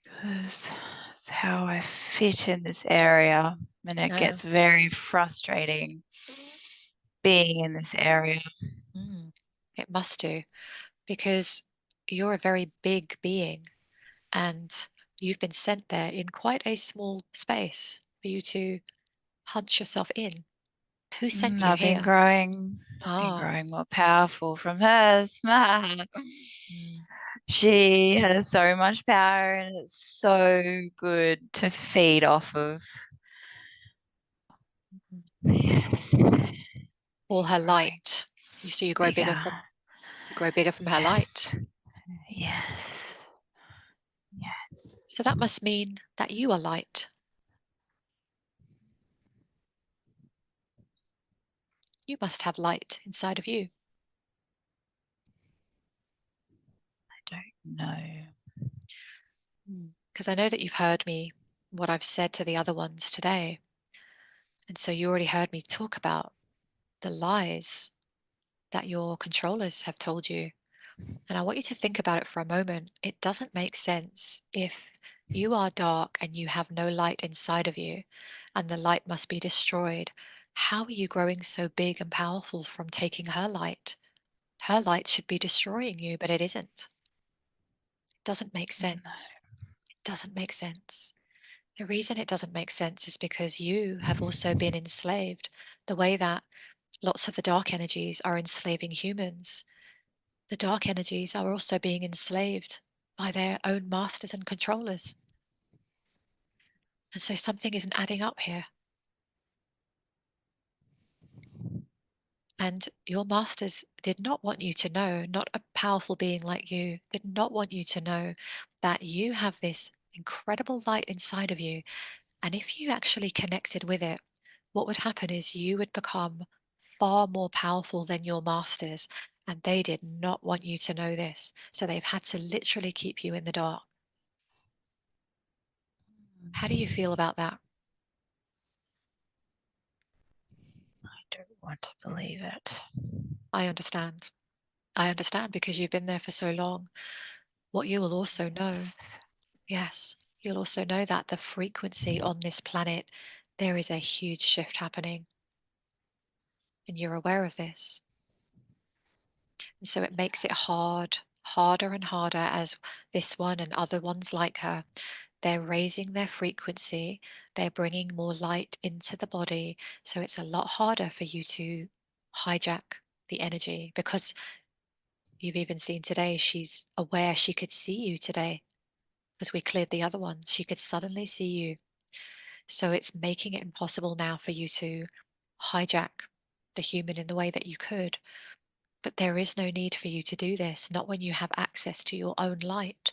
Because it's how I fit in this area, and it gets very frustrating being in this area. It must do, because you're a very big being and you've been sent there in quite a small space for you to hunch yourself in. Who sent you I've been here? growing. I've been Ah, growing more powerful from her. mm, She has so much power, and it's so good to feed off of. mhm. Yes. All Been her growing light. You grow bigger bigger. from her Yes. light. Yes. Yes. So that must mean that you are light. You must have light inside of you. I don't know. Because I know that you've heard me, what I've said to the other ones today. And so you already heard me talk about the lies that your controllers have told you. And I want you to think about it for a moment. It doesn't make sense if you are dark and you have no light inside of you, and the light must be destroyed. How are you growing so big and powerful from taking her light? Her light should be destroying you, but it isn't. It doesn't make No. sense. It doesn't make sense. The reason it doesn't make sense is because you have also been enslaved the way that lots of the dark energies are enslaving humans. The dark energies are also being enslaved by their own masters and controllers. And so something isn't adding up here. And your masters did not want you to know, not a powerful being like you, did not want you to know that you have this incredible light inside of you. And if you actually connected with it, what would happen is you would become far more powerful than your masters. And they did not want you to know this. So they've had to literally keep you in the dark. How do you feel about that? I don't want to believe it. I understand. I understand because you've been there for so long. What you will also know, Yes. yes, you'll also know that the frequency on this planet, there is a huge shift happening, and you're aware of this. And so it makes it harder and harder as this one and other ones like her, they're raising their frequency, they're bringing more light into the body. So it's a lot harder for you to hijack the energy because you've even seen today, she's aware she could see you today because we cleared the other ones. She could suddenly see you. So it's making it impossible now for you to hijack the human in the way that you could. But there is no need for you to do this, not when you have access to your own light.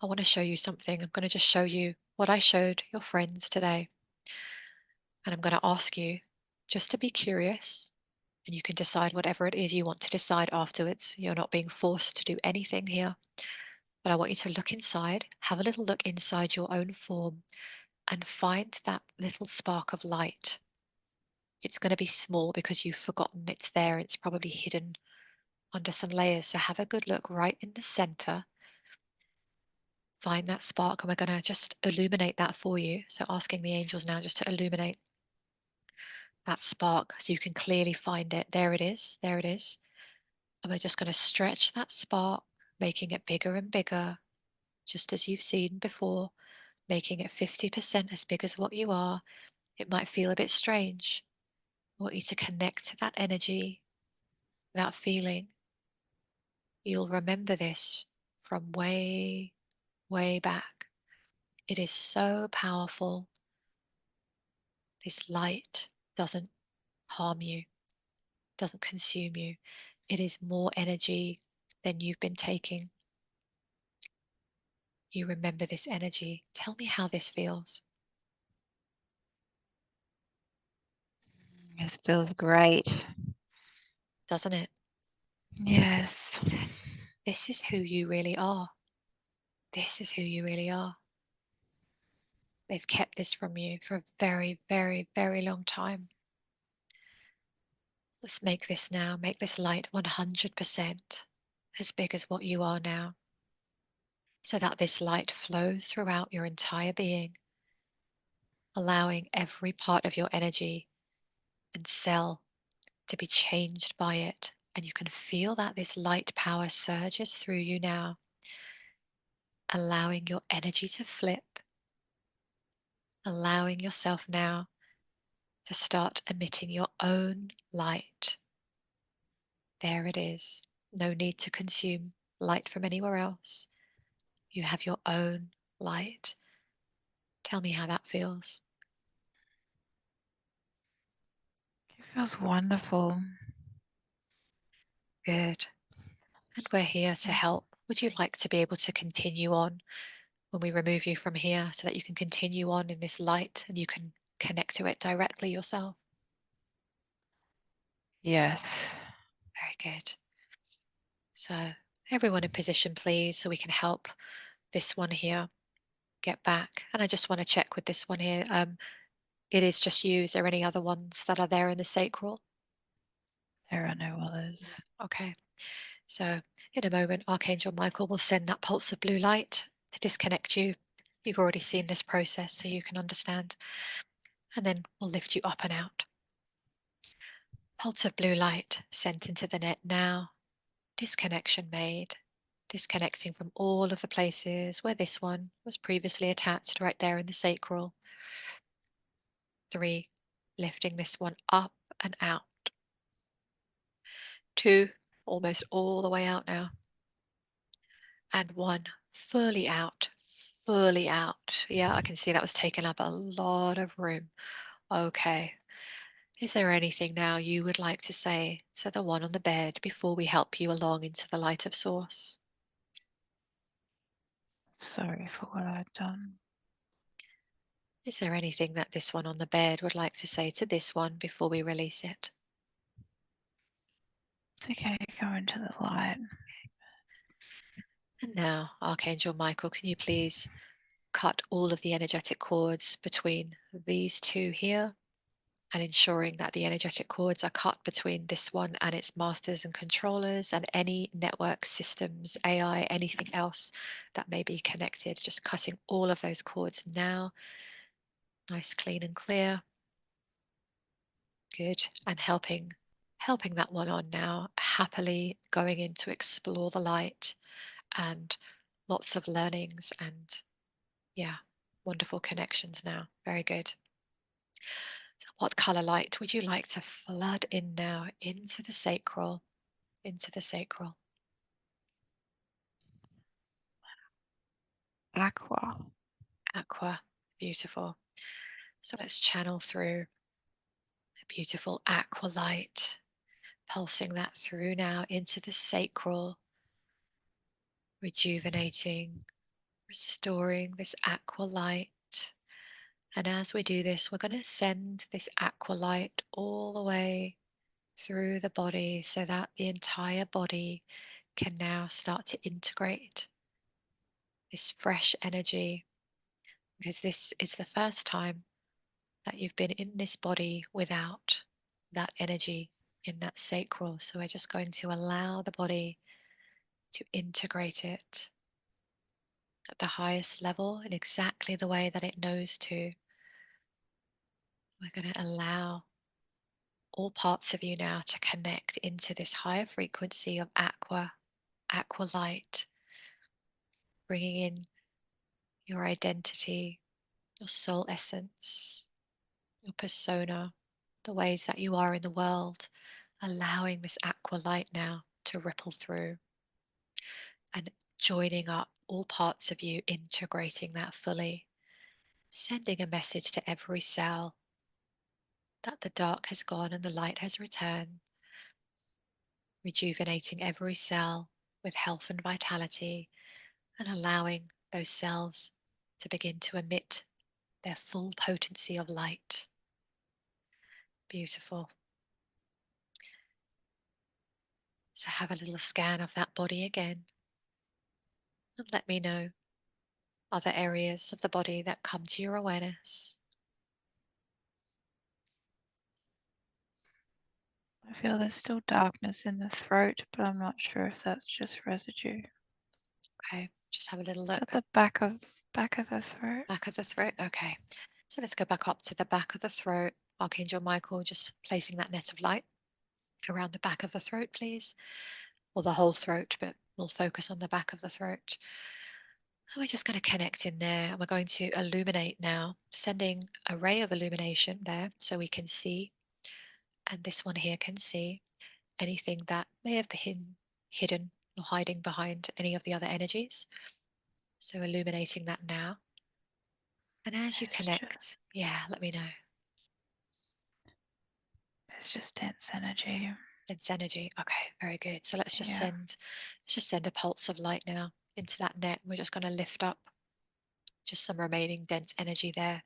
I want to show you something. I'm going to just show you what I showed your friends today. And I'm going to ask you just to be curious, and you can decide whatever it is you want to decide afterwards. You're not being forced to do anything here. But I want you to look inside, have a little look inside your own form, and find that little spark of light. It's going to be small because you've forgotten it's there. It's probably hidden under some layers. So have a good look right in the center. Find that spark, and we're going to just illuminate that for you. So asking the angels now just to illuminate that spark so you can clearly find it. There it is. There it is. And we're just going to stretch that spark, making it bigger and bigger, just as you've seen before, making it 50% as big as what you are. It might feel a bit strange. I want you to connect to that energy, that feeling. You'll remember this from way, way back. It is so powerful. This light doesn't harm you, doesn't consume you. It is more energy than you've been taking. You remember this energy. Tell me how this feels, This feels great. doesn't it? Yes. Yes. This is who you really are. This is who you really are. They've kept this from you for a very, very, very long time. Let's make this now, make this light 100% as big as what you are now, so that this light flows throughout your entire being, allowing every part of your energy and cell to be changed by it. And you can feel that this light power surges through you now, allowing your energy to flip, allowing yourself now to start emitting your own light. There it is. No need to consume light from anywhere else. You have your own light. Tell me how that feels. It feels wonderful. Good. And we're here to help. Would you like to be able to continue on when we remove you from here, so that you can continue on in this light and you can connect to it directly yourself? Yes. Very good. So everyone in position, please, so we can help this one here get back. And I just want to check with this one here. It is just you. Is there any other ones that are there in the sacral? There are no others. Okay. So in a moment, Archangel Michael will send that pulse of blue light to disconnect you. You've already seen this process, so you can understand. And then we'll lift you up and out. Pulse of blue light sent into the net now. Disconnection made. Disconnecting from all of the places where this one was previously attached, right there in the sacral. 3, lifting this one up and out. 2, almost all the way out now. And 1, fully out, fully out. Yeah, I can see that was taking up a lot of room. Okay. Is there anything now you would like to say to the one on the bed before we help you along into the light of Source? Sorry for what I've done. Is there anything that this one on the bed would like to say to this one before we release it? Okay, go into the light. And now, Archangel Michael, can you please cut all of the energetic cords between these two here, and ensuring that the energetic cords are cut between this one and its masters and controllers and any network systems, AI, anything else that may be connected. Just cutting all of those cords now. Nice, clean and clear. Good. And helping that one on now, happily going in to explore the light, and lots of learnings and, yeah, wonderful connections now. Very good. What color light would you like to flood in now into the sacral? Into the sacral. Aqua. Aqua. Beautiful. So let's channel through a beautiful aqua light, pulsing that through now into the sacral, rejuvenating, restoring this aqua light. And as we do this, we're going to send this aqua light all the way through the body, so that the entire body can now start to integrate this fresh energy, because this is the first time that you've been in this body without that energy in that sacral. So we're just going to allow the body to integrate it at the highest level in exactly the way that it knows to. We're going to allow all parts of you now to connect into this higher frequency of aqua light, bringing in your identity, your soul essence, your persona, the ways that you are in the world, allowing this aqua light now to ripple through and joining up all parts of you, integrating that fully, sending a message to every cell that the dark has gone and the light has returned, rejuvenating every cell with health and vitality, and allowing those cells to begin to emit their full potency of light. Beautiful. So have a little scan of that body again, and let me know other areas of the body that come to your awareness. I feel there's still darkness in the throat, but I'm not sure if that's just residue. Okay, just have a little Is that look. the back of the throat? Back of the throat. Okay, so let's go back up to the back of the throat. Archangel Michael, just placing that net of light around the back of the throat, please, or the whole throat, but we'll focus on the back of the throat. And we're just going to connect in there, and we're going to illuminate now, sending a ray of illumination there so we can see, and this one here can see anything that may have been hidden or hiding behind any of the other energies. So illuminating that now. And as you connect, yeah, let me know. It's just dense energy. Dense energy. Okay, very good. So let's Yeah. just send a pulse of light now into that net. We're just going to lift up just some remaining dense energy there.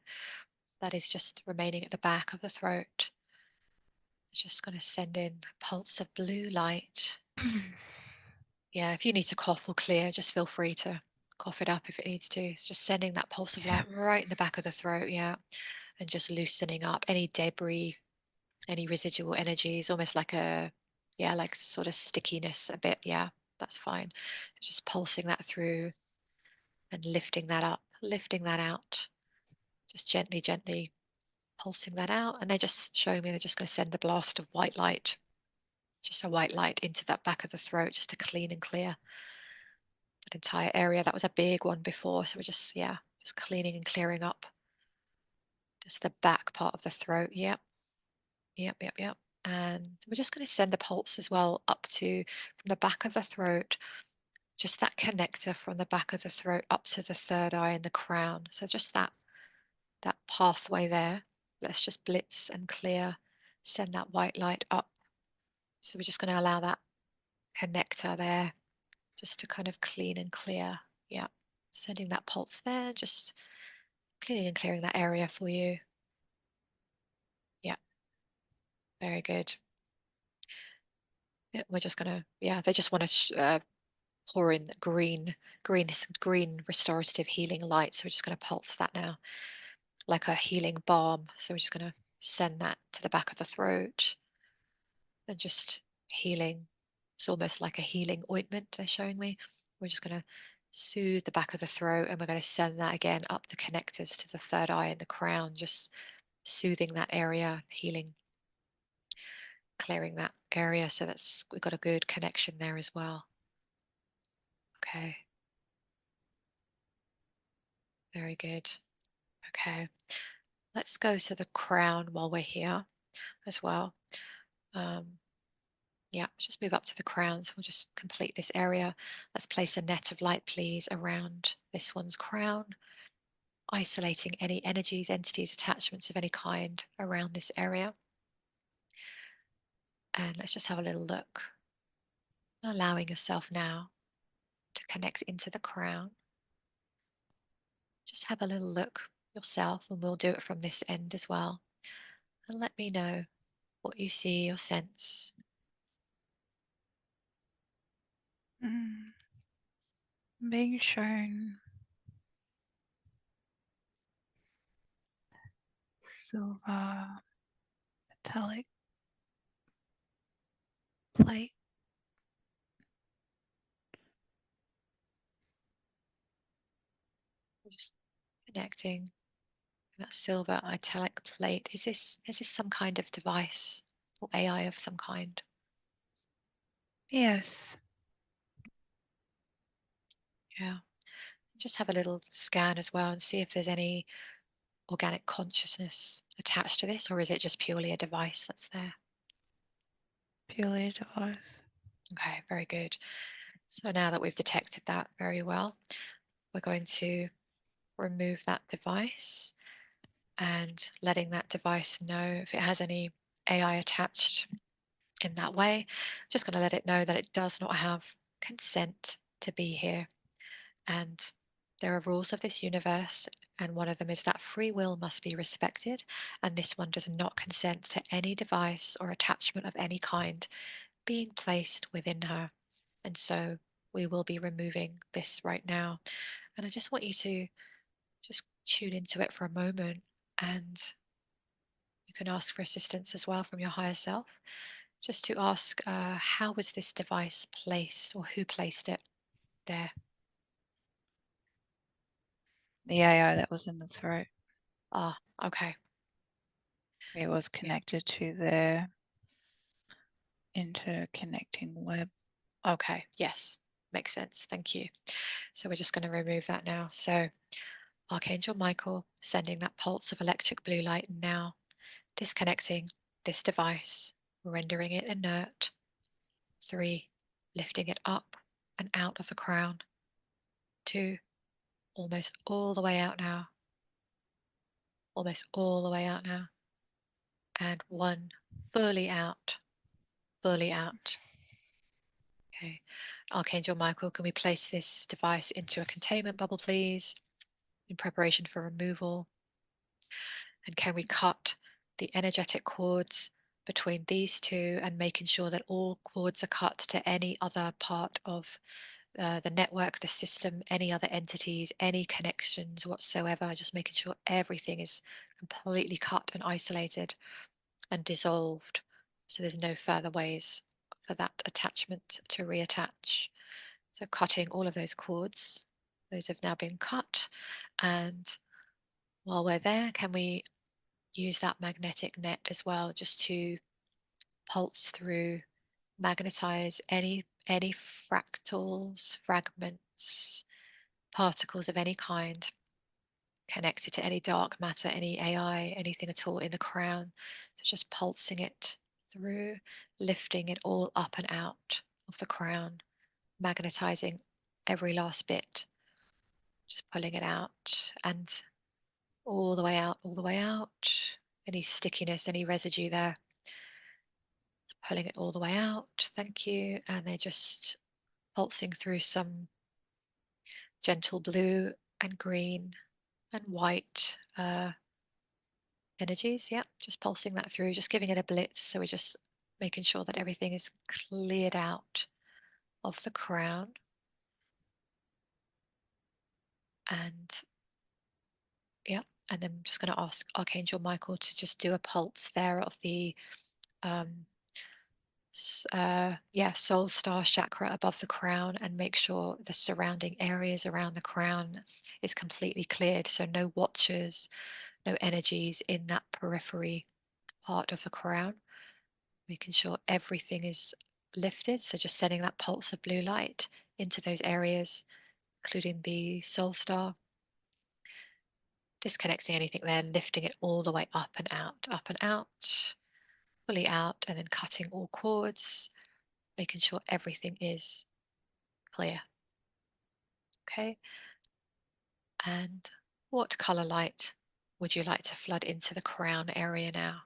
That is just remaining at the back of the throat. Just going to send in a pulse of blue light. Yeah, if you need to cough or clear, just feel free to cough it up if it needs to. It's just sending that pulse of Yeah. light right in the back of the throat, yeah, and just loosening up any debris, any residual energies, almost like a, yeah, like sort of stickiness a bit. Yeah, that's fine. Just pulsing that through and lifting that up, lifting that out, just gently, gently pulsing that out. And they're just showing me they're just going to send a blast of white light, just a white light into that back of the throat, just to clean and clear that entire area. That was a big one before. So we're just, yeah, just cleaning and clearing up just the back part of the throat. Yep, yep, yep, yep. And we're just going to send a pulse as well up to from the back of the throat, just that connector from the back of the throat up to the third eye and the crown. So just that pathway there. Let's just blitz and clear, send that white light up. So we're just going to allow that connector there just to kind of clean and clear. Yeah. Sending that pulse there, just cleaning and clearing that area for you. Yeah. Very good. Yeah, we're just going to, yeah, they just want to pour in green restorative healing light. So we're just going to pulse that now like a healing balm. So we're just going to send that to the back of the throat and just healing. It's almost like a healing ointment they're showing me. We're just going to soothe the back of the throat, and we're going to send that again up the connectors to the third eye and the crown, just soothing that area, healing, clearing that area. So that's, we've got a good connection there as well. Okay. Very good. Okay. Let's go to the crown while we're here as well. Yeah, just move up to the crown. So we'll just complete this area. Let's place a net of light, please, around this one's crown, isolating any energies, entities, attachments of any kind around this area. And let's just have a little look, allowing yourself now to connect into the crown. Just have a little look yourself, and we'll do it from this end as well. And let me know what you see or sense. Mm. Being shown silver metallic plate. Just connecting that silver italic plate. Is this some kind of device or AI of some kind? Yes. Yeah. Just have a little scan as well and see if there's any organic consciousness attached to this, or is it just purely a device that's there? Purely a device. Okay, very good. So now that we've detected that very well, we're going to remove that device and letting that device know if it has any AI attached in that way. Just going to let it know that it does not have consent to be here. And there are rules of this universe, and one of them is that free will must be respected. And this one does not consent to any device or attachment of any kind being placed within her. And so we will be removing this right now. And I just want you to just tune into it for a moment, and you can ask for assistance as well from your higher self, just to ask, how was this device placed, or who placed it there? The AI that was in the throat. Ah, okay. It was Yeah. connected to their interconnecting web. Okay. Yes. Makes sense. Thank you. So we're just going to remove that now. So Archangel Michael sending that pulse of electric blue light now, disconnecting this device, rendering it inert. 3, lifting it up and out of the crown. 2, almost all the way out now. Almost all the way out now. And 1, fully out. Fully out. Okay. Archangel Michael, can we place this device into a containment bubble, please, in preparation for removal? And can we cut the energetic cords between these two, and making sure that all cords are cut to any other part of the network, the system, any other entities, any connections whatsoever, just making sure everything is completely cut and isolated and dissolved. So there's no further ways for that attachment to reattach. So cutting all of those cords, those have now been cut. And while we're there, can we use that magnetic net as well, just to pulse through, magnetize any fractals, fragments, particles of any kind connected to any dark matter, any AI, anything at all in the crown. So just pulsing it through, lifting it all up and out of the crown, magnetizing every last bit, just pulling it out and all the way out, all the way out. Any stickiness, any residue there, pulling it all the way out. Thank you. And they're just pulsing through some gentle blue and green and white energies. Yeah, just pulsing that through, just giving it a blitz. So we're just making sure that everything is cleared out of the crown. And yeah, and then I'm just going to ask Archangel Michael to just do a pulse there of the um, soul star chakra above the crown, and make sure the surrounding areas around the crown is completely cleared. So no watchers, no energies in that periphery part of the crown, making sure everything is lifted. So just sending that pulse of blue light into those areas, including the soul star, disconnecting anything there, lifting it all the way up and out, fully out, and then cutting all cords, making sure everything is clear. Okay. And what color light would you like to flood into the crown area now?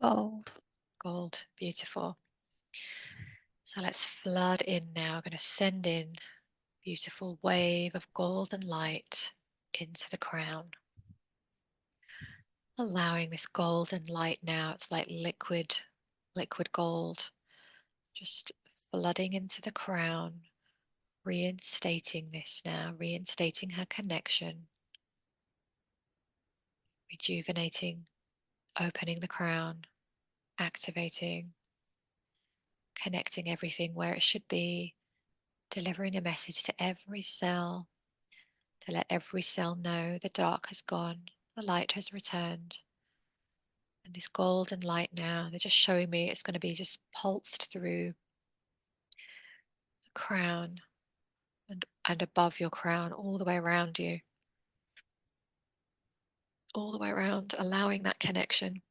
Gold. Gold. Beautiful. So let's flood in now. I'm going to send in beautiful wave of golden light into the crown. Allowing this golden light now, it's like liquid gold, just flooding into the crown, reinstating this now, reinstating her connection, rejuvenating, opening the crown, activating, connecting everything where it should be, delivering a message to every cell to let every cell know the dark has gone, the light has returned. And this golden light now, they're just showing me it's going to be just pulsed through the crown and above your crown, all the way around you, all the way around, allowing that connection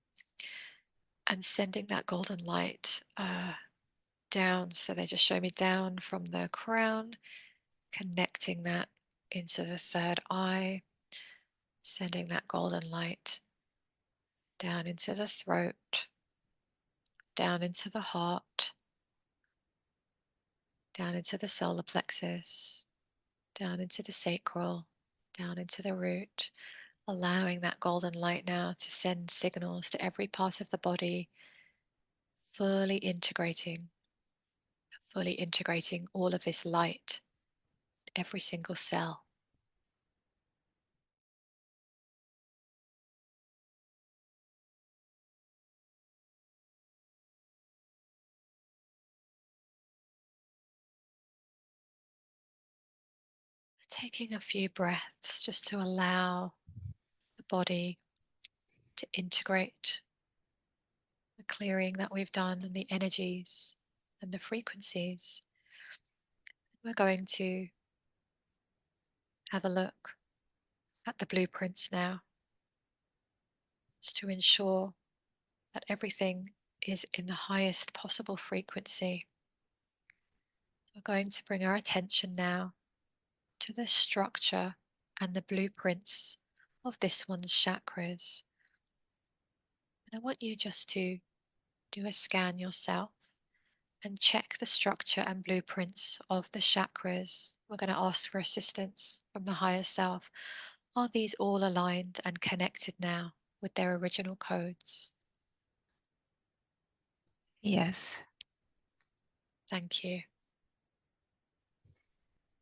and sending that golden light down. So they just show me down from the crown, connecting that into the third eye, sending that golden light down into the throat, down into the heart, down into the solar plexus, down into the sacral, down into the root, allowing that golden light now to send signals to every part of the body, fully integrating all of this light every single cell. Taking a few breaths just to allow the body to integrate the clearing that we've done and the energies and the frequencies. We're going to have a look at the blueprints now, just to ensure that everything is in the highest possible frequency. We're going to bring our attention now to the structure and the blueprints of this one's chakras. And I want you just to do a scan yourself and check the structure and blueprints of the chakras. We're going to ask for assistance from the higher self. Are these all aligned and connected now with their original codes? Yes. Thank you.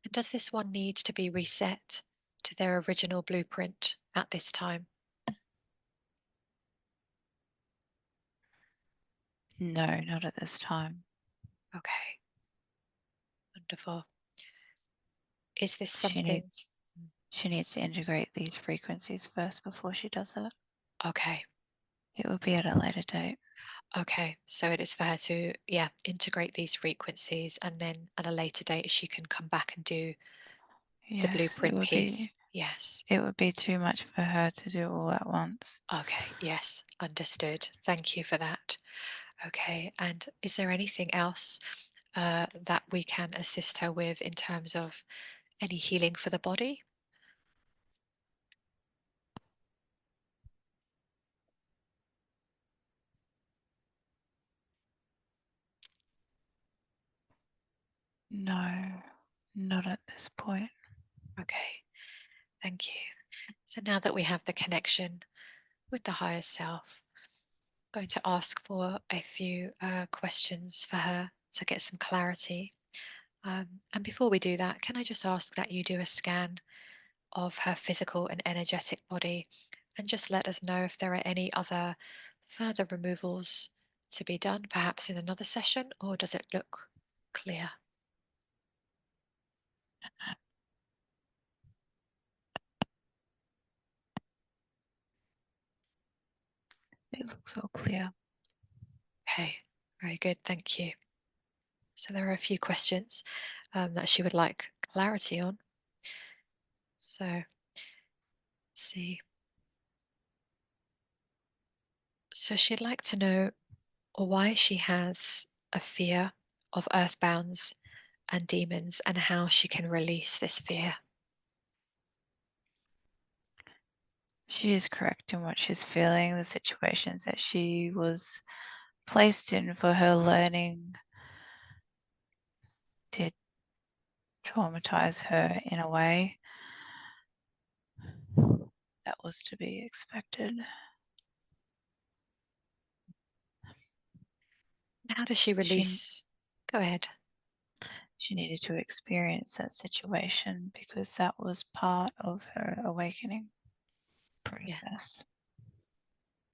And does this one need to be reset to their original blueprint at this time? No, not at this time. Okay, wonderful. Is this She something? needs she needs to integrate these frequencies first before she does it. Okay, It will be at a later date. okay. So it is for her to, yeah, integrate these frequencies, and then at a later date she can come back and do the Yes, blueprint piece. Yes. it would be too much for her to do all at once. Okay, yes, understood. Thank you for that. Okay, and is there anything else that we can assist her with in terms of any healing for the body? No, not at this point. Okay, thank you. So now that we have the connection with the higher self, I'm going to ask for a few questions for her to get some clarity. And before we do that, can I just ask that you do a scan of her physical and energetic body and just let us know if there are any other further removals to be done, perhaps in another session, or does it look clear? It looks all clear. Okay, very good, thank you. So there are a few questions that she would like clarity on. So, let's see. So she'd like to know why she has a fear of earthbounds and demons and how she can release this fear. She is correct in what she's feeling. The situations that she was placed in for her learning did traumatize her in a way that was to be expected. How does she She release? Go ahead. she needed to experience that situation because that was part of her awakening Yeah, process.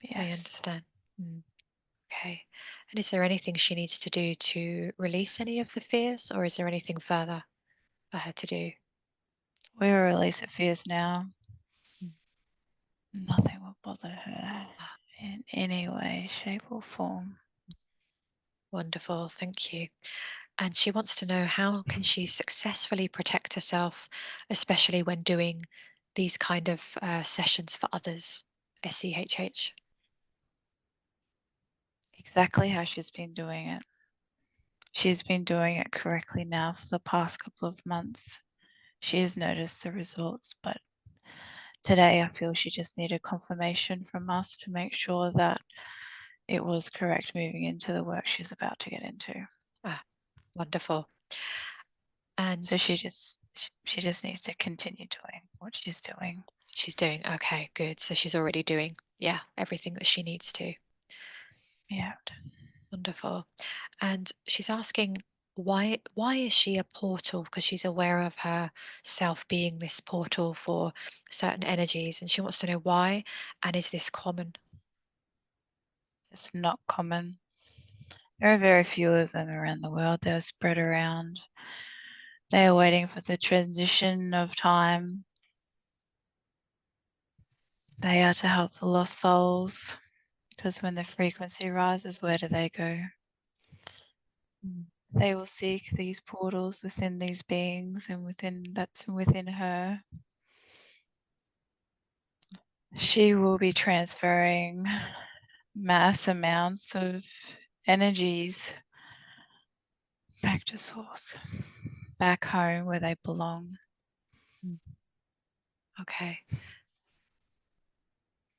I Yes. understand. Mm, okay. And is there anything she needs to do to release any of the fears, or is there anything further for her to do? We will release the fears now. Mm. Nothing will bother her Ah, in any way, shape, or form. wonderful, thank you. And she wants to know how can she successfully protect herself, especially when doing these kind of sessions for others. SCHH. Exactly how she's been doing it. She's been doing it correctly now for the past couple of months. She has noticed the results, but today I feel she just needed confirmation from us to make sure that it was correct moving into the work she's about to get into. Ah, wonderful. And So she just needs to continue doing what she's doing. she's doing okay, good. So she's already doing, yeah, everything that she needs to. Yeah. Wonderful. And she's asking why is she a portal? Because she's aware of herself being this portal for certain energies, and she wants to know why, and is this common? It's not common. There are very few of them around the world. They're spread around. They are waiting for the transition of time. They are to help the lost souls, because when the frequency rises, where do they go? They will seek these portals within these beings and that's within her. She will be transferring mass amounts of energies back to source, back home where they belong. Okay.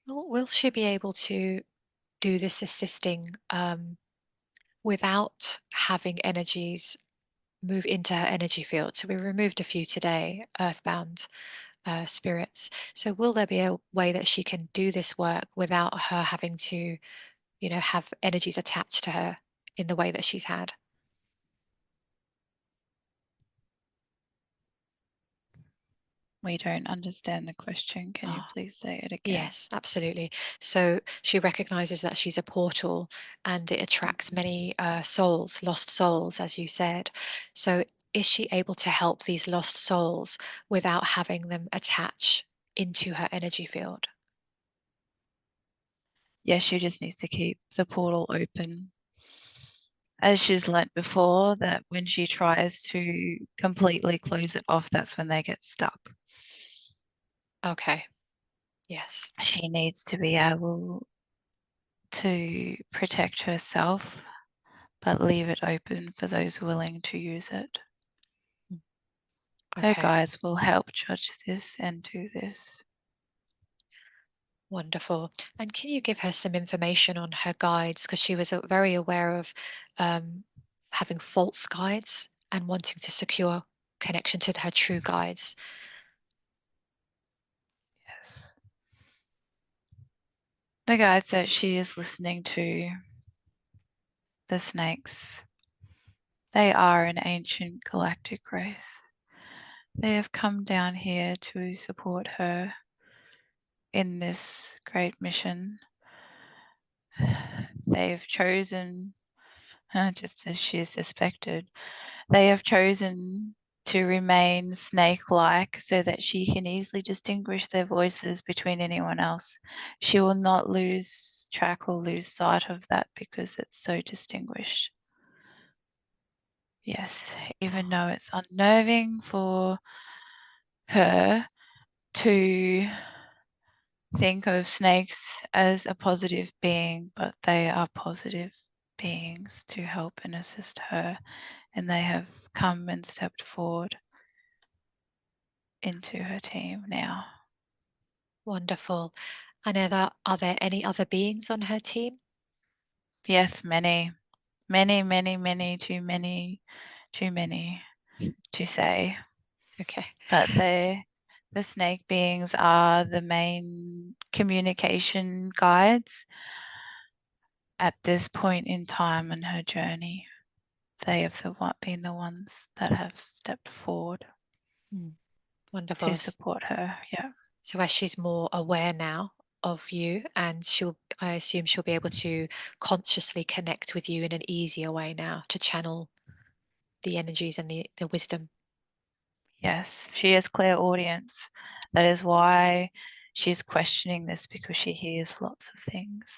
Will she be able to do this assisting without having energies move into her energy field? So we removed a few today, earthbound spirits. So will there be a way that she can do this work without her having to, have energies attached to her in the way that she's had? We don't understand the question. Can you Ah, please say it again? yes, absolutely. So she recognizes that she's a portal and it attracts many souls, lost souls, as you said. So is she able to help these lost souls without having them attach into her energy field? Yes, she just needs to keep the portal open. As she's learnt before, that when she tries to completely close it off, that's when they get stuck. Okay. Yes. She needs to be able to protect herself, but leave it open for those willing to use it. Mm. Her Okay. guides will help judge this and do this. Wonderful. And can you give her some information on her guides? Because she was very aware of um, having false guides and wanting to secure connection to her true guides. Yes. The guides that she is listening to, the snakes, they are an ancient galactic race. They have come down here to support her in this great mission. They've chosen, just as she suspected, they have chosen to remain snake-like so that she can easily distinguish their voices between anyone else. She will not lose track or lose sight of that because it's so distinguished. Yes, even Ah, though it's unnerving for her to think of snakes as a positive being, but they are positive beings to help and assist her, and they have come and stepped forward into her team now. wonderful. And are there any other beings on her team? Yes, many, many, many, too many to say, Okay. but the snake beings are the main communication guides at this point in time in her journey. They have been the ones that have stepped forward Mm, wonderful. to support her. Yeah. So as she's more aware now of you, and I assume she'll be able to consciously connect with you in an easier way now to channel the energies and the wisdom. Yes, she has clear audience. That is why she's questioning this, because she hears lots of things.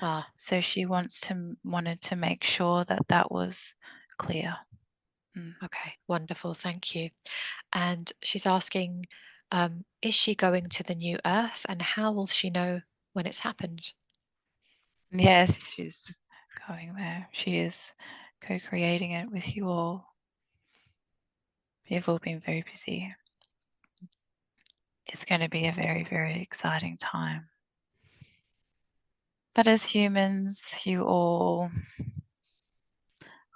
Ah, So she wanted to make sure that that was clear. Mm. okay, wonderful. Thank you. And she's asking, is she going to the new Earth, and how will she know when it's happened? Yes, she's going there. She is co-creating it with you all. You've all been very busy. It's going to be a very, very exciting time. But as humans, you all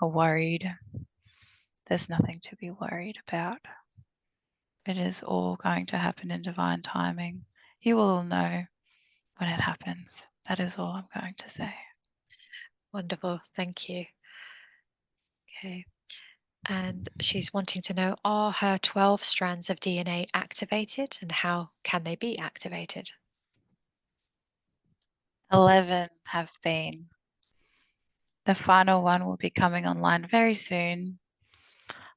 are worried. There's nothing to be worried about. It is all going to happen in divine timing. You will all know when it happens. That is all I'm going to say. Wonderful. Thank you. Okay. And she's wanting to know, are her 12 strands of DNA activated and how can they be activated? 11 have been. The final one will be coming online very soon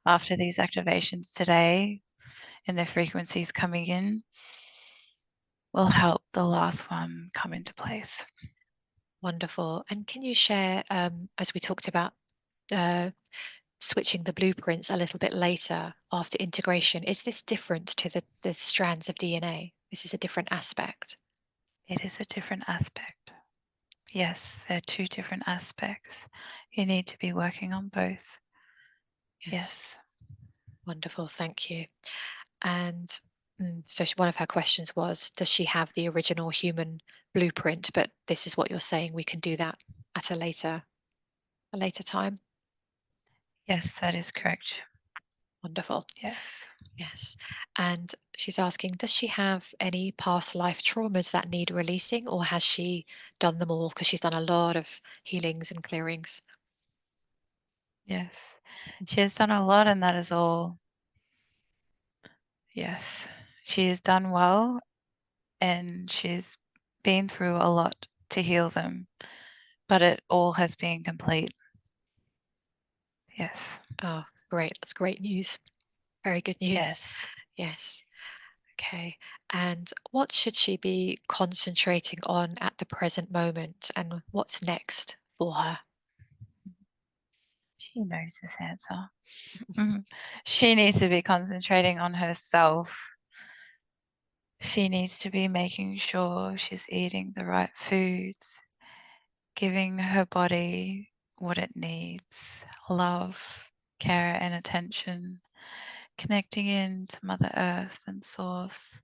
after these activations today, and the frequencies coming in will help the last one come into place. Wonderful. And can you share, as we talked about, uh, switching the blueprints a little bit later after integration, is this different to the strands of DNA? This is a different aspect. It is a different aspect. Yes, they're two different aspects. You need to be working on both. Yes. Yes. Wonderful. Thank you. And so one of her questions was, does she have the original human blueprint? But this is what you're saying, we can do that at a later time. Yes, that is correct. Wonderful. Yes. Yes. And she's asking, does she have any past life traumas that need releasing, or has she done them all? Because she's done a lot of healings and clearings. Yes. She has done a lot, and that is all. Yes. She has done well, and she's been through a lot to heal them, but it all has been complete. Yes. Oh, great. That's great news. Very good news. Yes. Yes. Okay. And what should she be concentrating on at the present moment? And what's next for her? She knows this answer. Mhm. She needs to be concentrating on herself. She needs to be making sure she's eating the right foods, giving her body what it needs: love, care, and attention, connecting in to Mother Earth and Source,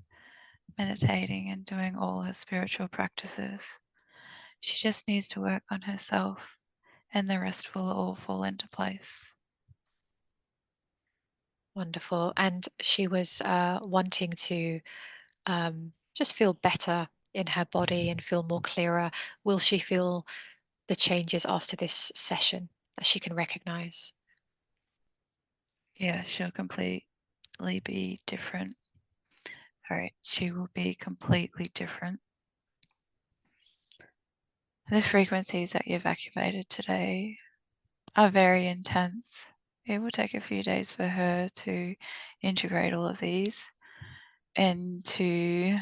meditating and doing all her spiritual practices. She just needs to work on herself, and the rest will all fall into place. Wonderful. And she was wanting to just feel better in her body and feel more clearer. Will she feel the changes after this session that she can recognize? Yeah, she'll completely be different. All right, she will be completely different. The frequencies that you've activated today are very intense. It will take a few days for her to integrate all of these and to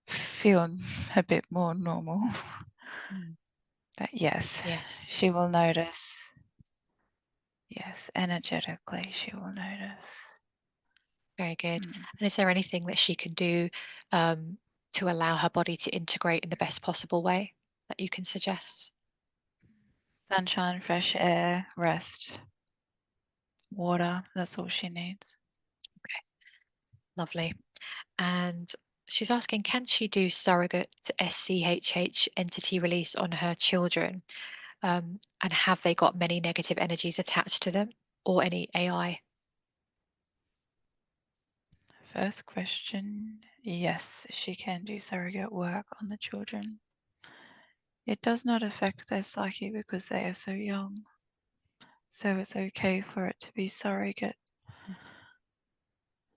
feel a bit more normal. Mm. But yes, Yes. she will notice. Yes, energetically, she will notice. Very good. Mm. And is there anything that she can do um, to allow her body to integrate in the best possible way that you can suggest? Sunshine, fresh air, rest, water, that's all she needs. Lovely. And she's asking, can she do surrogate SCHH entity release on her children? And have they got many negative energies attached to them or any AI? First question, yes, she can do surrogate work on the children. It does not affect their psyche because they are so young. So it's okay for it to be surrogate,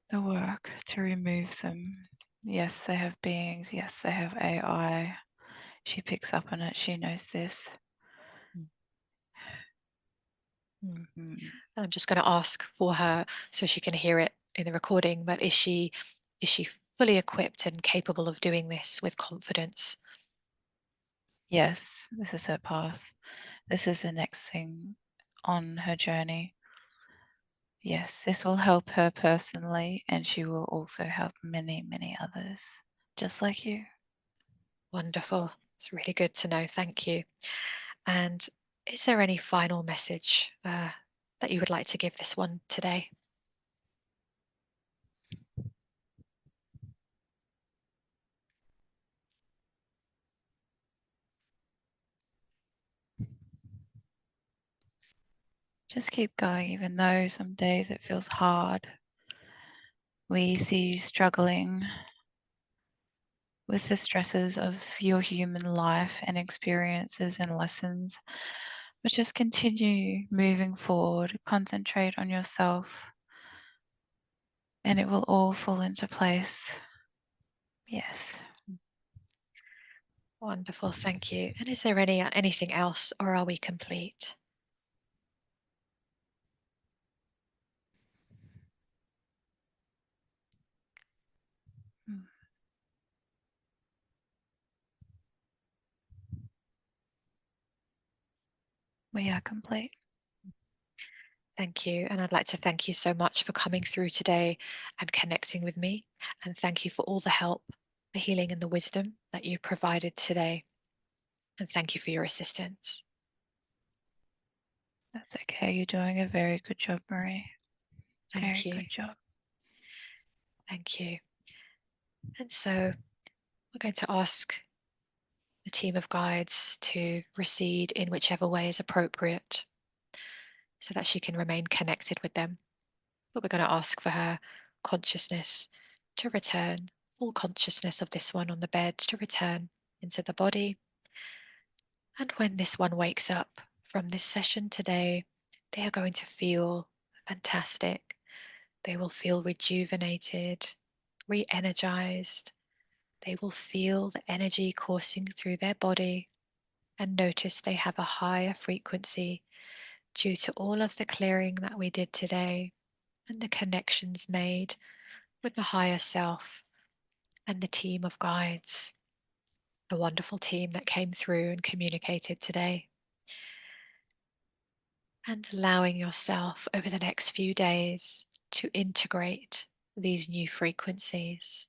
the work to remove them. Yes, they have beings. Yes, they have AI. She picks up on it. She knows this. Mm, mm. Mhm. And I'm just going to ask for her so she can hear it in the recording, but is she fully equipped and capable of doing this with confidence? Yes, this is her path. This is the next thing on her journey. Yes, this will help her personally, and she will also help many, many others, just like you. Wonderful. It's really good to know. Thank you. And is there any final message that you would like to give this one today? Just keep going, even though some days it feels hard. We see you struggling with the stresses of your human life and experiences and lessons, But just continue moving forward, concentrate on yourself, and it will all fall into place. Yes. Wonderful, thank you. And is there anything else, or are we complete? Mm. We are complete. Thank you. And I'd like to thank you so much for coming through today and connecting with me. And thank you for all the help, the healing, and the wisdom that you provided today. And thank you for your assistance. That's okay. You're doing a very good job, Marie. Thank Very you. good job. Thank you. And so we're going to ask the team of guides to recede in whichever way is appropriate so that she can remain connected with them. But we're going to ask for her consciousness to return, full consciousness of this one on the bed to return into the body. And when this one wakes up from this session today, they are going to feel fantastic. They will feel rejuvenated, re energized. They will feel the energy coursing through their body and notice they have a higher frequency due to all of the clearing that we did today and the connections made with the higher self and the team of guides, the wonderful team that came through and communicated today. And allowing yourself over the next few days to integrate these new frequencies,